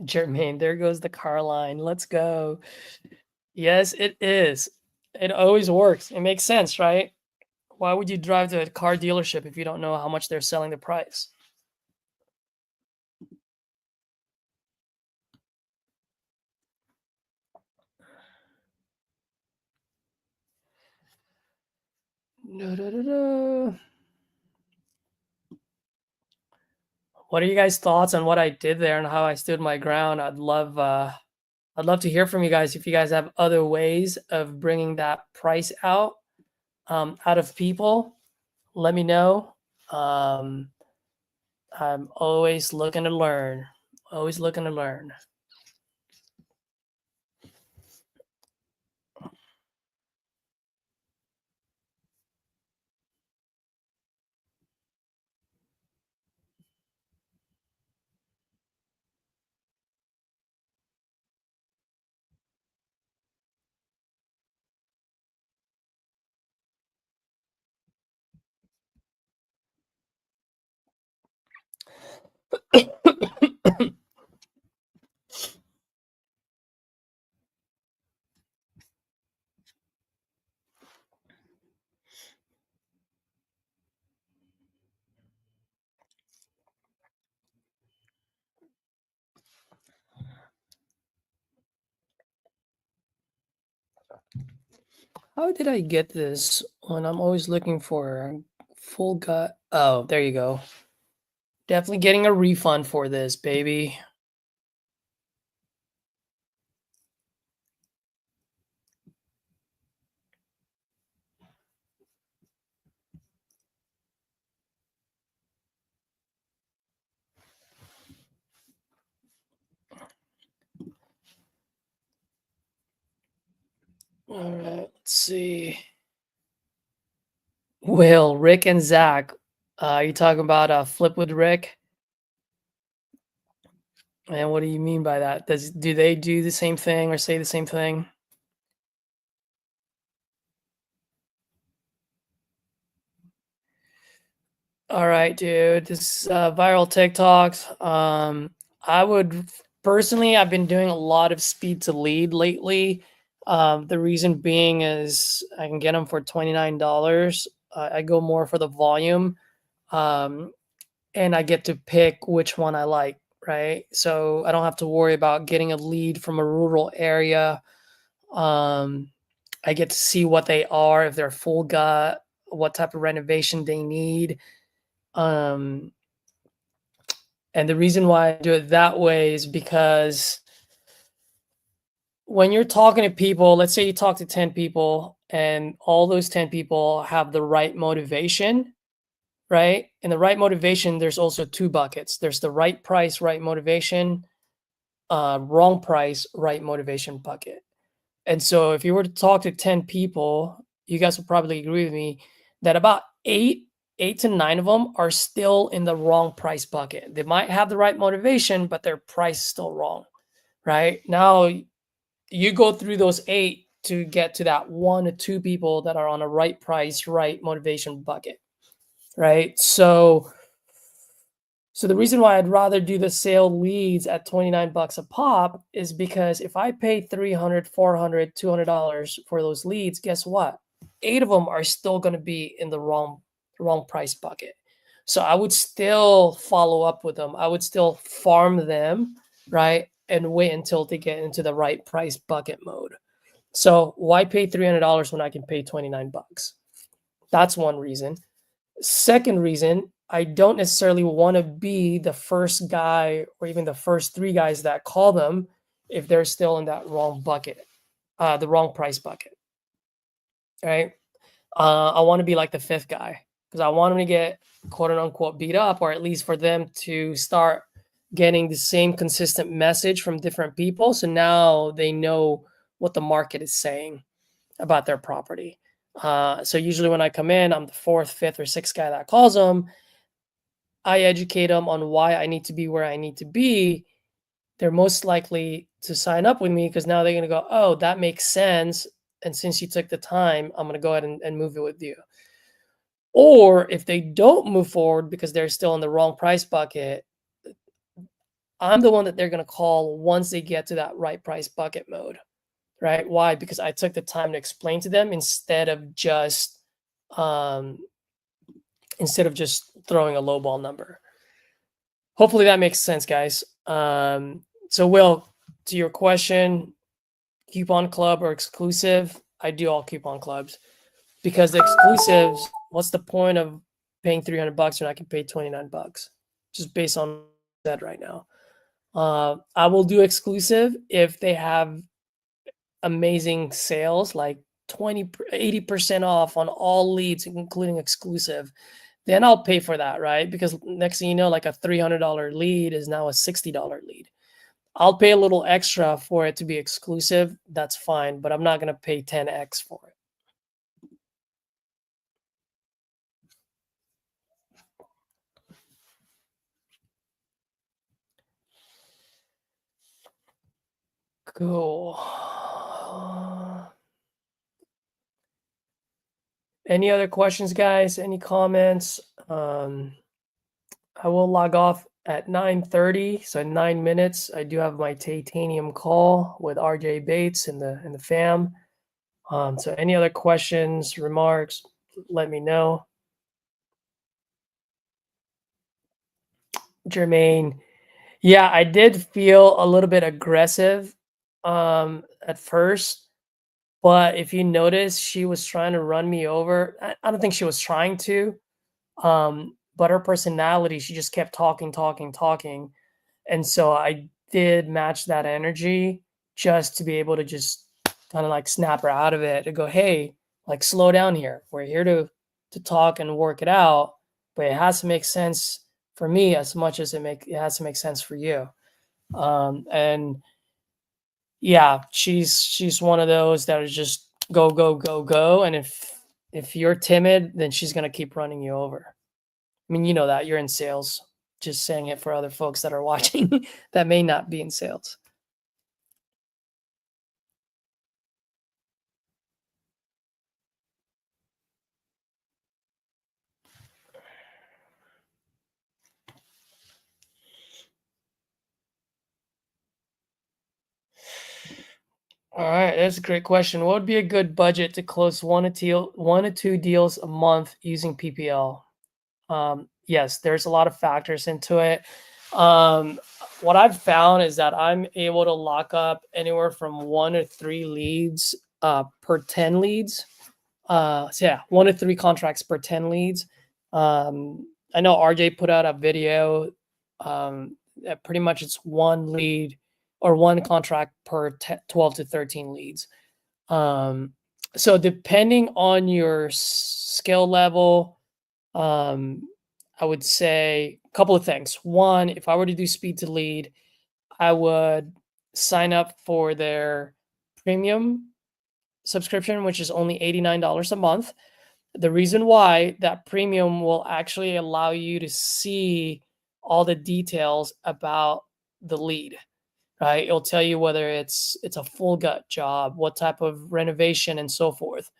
Jermaine, there goes the car line. Let's go. Yes, it is. It always works. It makes sense, right? Why would you drive to a car dealership if you don't know how much they're selling the price? What are you guys' thoughts on what I did there and how I stood my ground? I'd love to hear from you guys if you guys have other ways of bringing that price out of people. Let me know. I'm always looking to learn. Always looking to learn. How did I get this when I'm always looking for full gut? Oh, there you go. Definitely getting a refund for this, baby. All right, let's see. Will, Rick, and Zach, Are you talking about Flip with Rick? And what do you mean by that? Do they do the same thing or say the same thing? All right, dude. This viral TikToks. I would personally, I've been doing a lot of speed to lead lately. The reason being is I can get them for $29. I go more for the volume, and I get to pick which one I like, right? So I don't have to worry about getting a lead from a rural area. I get to see what they are, if they're full gut, what type of renovation they need. And the reason why I do it that way is because when you're talking to people, let's say you talk to 10 people and all those 10 people have the right motivation, right? And the right motivation, there's also two buckets. There's the right price, right motivation, wrong price, right motivation bucket. And so if you were to talk to 10 people, you guys will probably agree with me that about eight to nine of them are still in the wrong price bucket. They might have the right motivation, but their price is still wrong, right? Now you go through those eight to get to that one or two people that are on a right price, right motivation bucket, right? So the reason why I'd rather do the sale leads at 29 bucks a pop is because if I pay $300, $400, $200 for those leads, guess what? 8 of them are still going to be in the wrong price bucket. So I would still follow up with them. I would still farm them, right? And wait until they get into the right price bucket mode. So why pay $300 when I can pay 29 bucks? That's one reason. Second reason, I don't necessarily want to be the first guy or even the first 3 guys that call them if they're still in that wrong bucket, the wrong price bucket, right? I want to be like the 5th guy because I want them to get quote unquote beat up, or at least for them to start getting the same consistent message from different people. So now they know what the market is saying about their property. So usually when I come in, I'm the 4th, 5th, or 6th guy that calls them. I educate them on why I need to be where I need to be. They're most likely to sign up with me because now they're going to go, oh, that makes sense. And since you took the time, I'm going to go ahead and move it with you. Or if they don't move forward because they're still in the wrong price bucket, I'm the one that they're going to call once they get to that right price bucket mode, right? Why? Because I took the time to explain to them instead of just throwing a lowball number. Hopefully that makes sense, guys. So Will, to your question, coupon club or exclusive, I do all coupon clubs because the exclusives, what's the point of paying 300 bucks when I can pay 29 bucks just based on that right now? I will do exclusive if they have amazing sales, like 80% off on all leads, including exclusive. Then I'll pay for that, right? Because next thing you know, like a $300 lead is now a $60 lead. I'll pay a little extra for it to be exclusive. That's fine, but I'm not going to pay 10x for it. Cool. Any other questions, guys? Any comments? I will log off at 9:30, so 9 minutes. I do have my titanium call with RJ Bates and the fam. So any other questions, remarks, let me know. Jermaine, yeah, I did feel a little bit aggressive at first, but if you notice, she was trying to run me over. I don't think she was trying to, but her personality, she just kept talking. And so I did match that energy just to be able to just kind of like snap her out of it and go, hey, like slow down here. We're here to talk and work it out, but it has to make sense for me as much as it has to make sense for you. And yeah, she's one of those that is just go. And if you're timid, then she's gonna keep running you over. I mean, you know that you're in sales. Just saying it for other folks that are watching that may not be in sales. All right, that's a great question. What would be a good budget to close one to two deals a month using PPL? Yes, there's a lot of factors into it. What I've found is that I'm able to lock up anywhere from 1 to 3 leads per 10 leads. So yeah, 1 to 3 contracts per 10 leads. I know RJ put out a video. That pretty much it's 1 lead or 1 contract per 12 to 13 leads. So depending on your skill level, I would say a couple of things. One, if I were to do speed to lead, I would sign up for their premium subscription, which is only $89 a month. The reason why that premium will actually allow you to see all the details about the lead, right? It'll tell you whether it's a full gut job, what type of renovation, and so forth.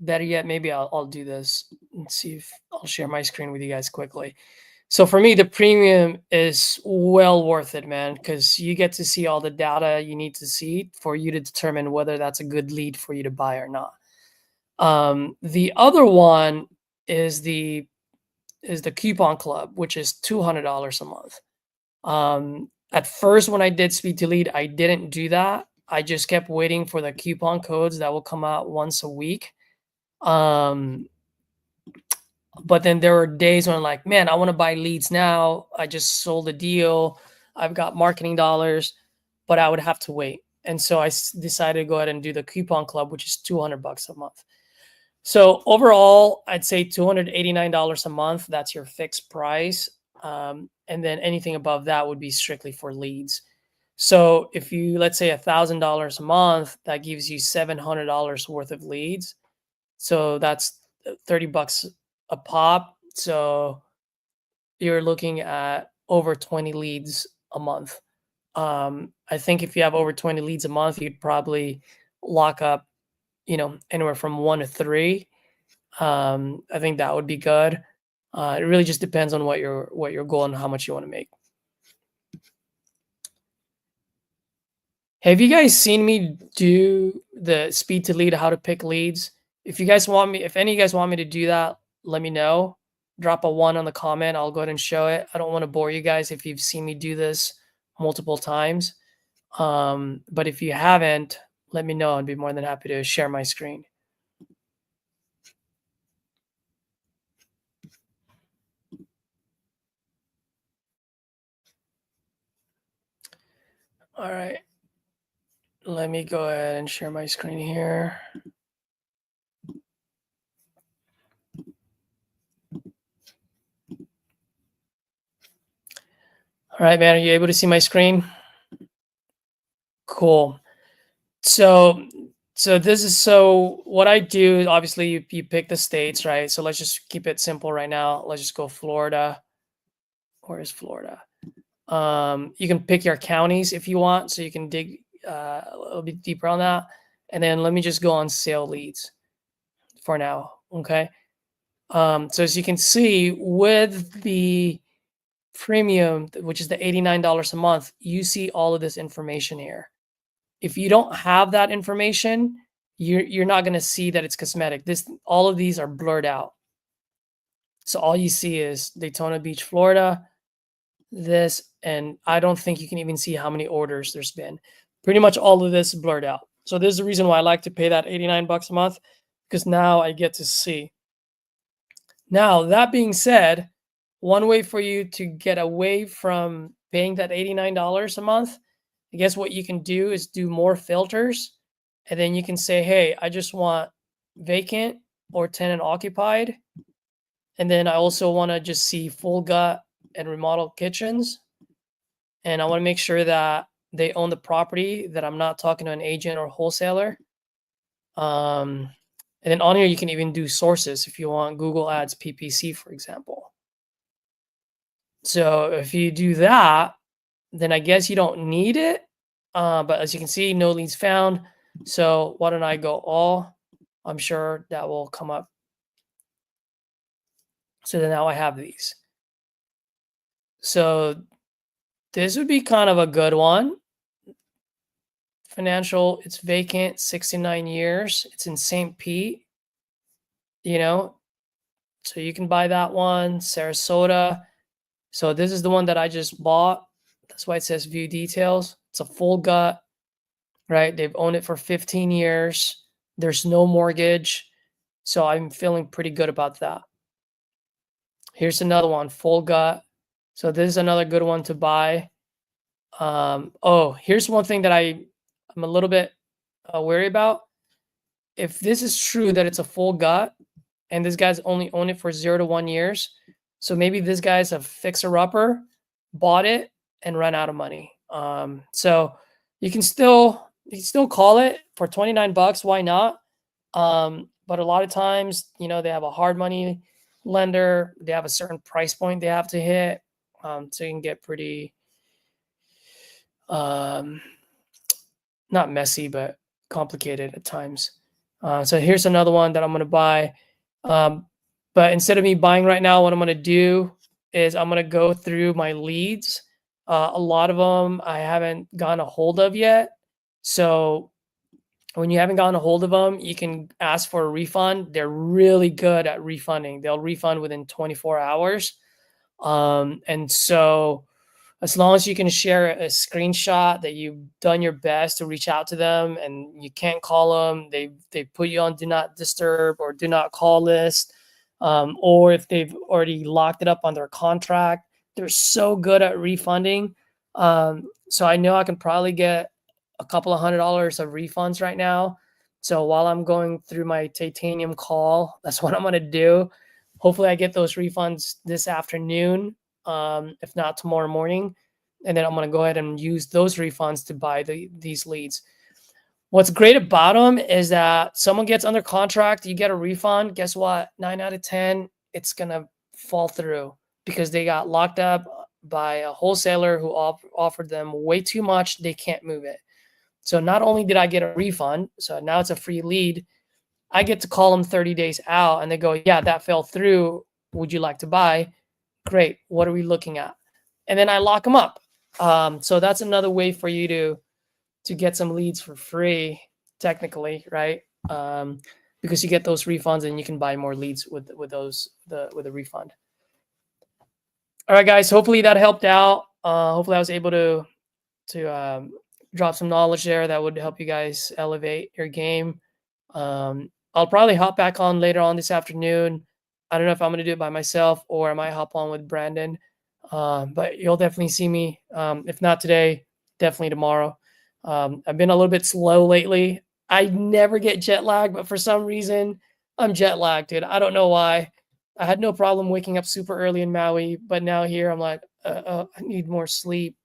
Better yet, maybe I'll do this and see if I'll share my screen with you guys quickly. So for me, the premium is well worth it, man, because you get to see all the data you need to see for you to determine whether that's a good lead for you to buy or not. The other one is the coupon club, which is $200 a month. At first, when I did speed to lead, I didn't do that. I just kept waiting for the coupon codes that will come out once a week. But then there were days when I'm like, man, I want to buy leads now. I just sold a deal. I've got marketing dollars, but I would have to wait. And so I decided to go ahead and do the coupon club, which is $200 a month. So overall, I'd say $289 a month. That's your fixed price. And then anything above that would be strictly for leads. So if you, let's say $1,000 a month, that gives you $700 worth of leads. So that's $30 a pop. So you're looking at over 20 leads a month. I think if you have over 20 leads a month, you'd probably lock up, anywhere from 1 to 3. I think that would be good. It really just depends on what your goal and how much you want to make. Have you guys seen me do the speed to lead, how to pick leads? If any of you guys want me to do that, let me know. Drop a 1 on the comment. I'll go ahead and show it. I don't want to bore you guys if you've seen me do this multiple times. But if you haven't, let me know. I'd be more than happy to share my screen. All right. Let me go ahead and share my screen here. All right, man, are you able to see my screen? Cool. So what I do is obviously you pick the states, right? So let's just keep it simple right now. Let's just go Florida. Where is Florida? You can pick your counties if you want, so you can dig a little bit deeper on that. And then let me just go on sale leads for now, okay? So as you can see, with the premium, which is the $89 a month, you see all of this information here. If you don't have that information, you're not going to see that it's cosmetic. All of these are blurred out. So all you see is Daytona Beach, Florida, this, and I don't think you can even see how many orders there's been. Pretty much all of this is blurred out. So there's the reason why I like to pay that $89 a month, because now I get to see. Now, that being said, one way for you to get away from paying that $89 a month, I guess what you can do is do more filters. And then you can say, hey, I just want vacant or tenant occupied. And then I also want to just see full gut and remodeled kitchens. And I want to make sure that they own the property, that I'm not talking to an agent or wholesaler. And then on here, you can even do sources if you want Google Ads PPC, for example. So if you do that, then I guess you don't need it. But as you can see, no leads found. So why don't I go all? I'm sure that will come up. So then now I have these. So this would be kind of a good one. Financial, it's vacant, 69 years. It's in St. Pete, you know, so you can buy that one. Sarasota. So this is the one that I just bought. That's why it says view details. It's a full gut, right? They've owned it for 15 years. There's no mortgage. So I'm feeling pretty good about that. Here's another one, full gut. So this is another good one to buy. Oh, here's one thing that I'm a little bit wary about. If this is true that it's a full gut and this guy's only owned it for 0 to 1 years, so maybe this guy's a fixer-upper, bought it and ran out of money. So you can still call it for 29 bucks. Why not? But a lot of times, you know, they have a hard money lender. They have a certain price point they have to hit. So you can get pretty, not messy, but complicated at times. So here's another one that I'm going to buy. But instead of me buying right now, what I'm going to do is I'm going to go through my leads. A lot of them I haven't gotten a hold of yet. So when you haven't gotten a hold of them, you can ask for a refund. They're really good at refunding. They'll refund within 24 hours. And so as long as you can share a screenshot that you've done your best to reach out to them and you can't call them, they put you on do not disturb or do not call list, or if they've already locked it up on their contract, they're so good at refunding. So I know I can probably get a couple of $100 of refunds right now. So while I'm going through my titanium call, that's what I'm going to do. Hopefully I get those refunds this afternoon. If not tomorrow morning, and then I'm going to go ahead and use those refunds to buy these leads. What's great about them is that someone gets under contract, you get a refund. Guess what? 9 out of 10, it's going to fall through because they got locked up by a wholesaler who offered them way too much. They can't move it. So not only did I get a refund, so now it's a free lead, I get to call them 30 days out and they go, yeah, that fell through. Would you like to buy? Great. What are we looking at? And then I lock them up. So that's another way for you to get some leads for free, technically, right? Because you get those refunds and you can buy more leads with a refund. All right, guys. Hopefully that helped out. Hopefully I was able to drop some knowledge there that would help you guys elevate your game. I'll probably hop back on later on this afternoon. I don't know if I'm going to do it by myself or I might hop on with Brandon. But you'll definitely see me. If not today, definitely tomorrow. I've been a little bit slow lately. I never get jet lag, but for some reason I'm jet lagged, dude. I don't know why. I had no problem waking up super early in Maui, but now here I'm like, I need more sleep.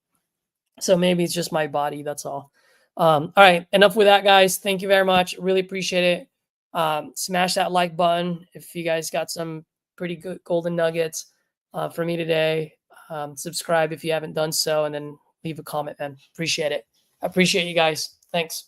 So maybe it's just my body. That's all. All right. Enough with that, guys. Thank you very much. Really appreciate it. Smash that like button if you guys got some pretty good golden nuggets for me today. Subscribe if you haven't done so, and then leave a comment, then. Appreciate it. I appreciate you guys. Thanks.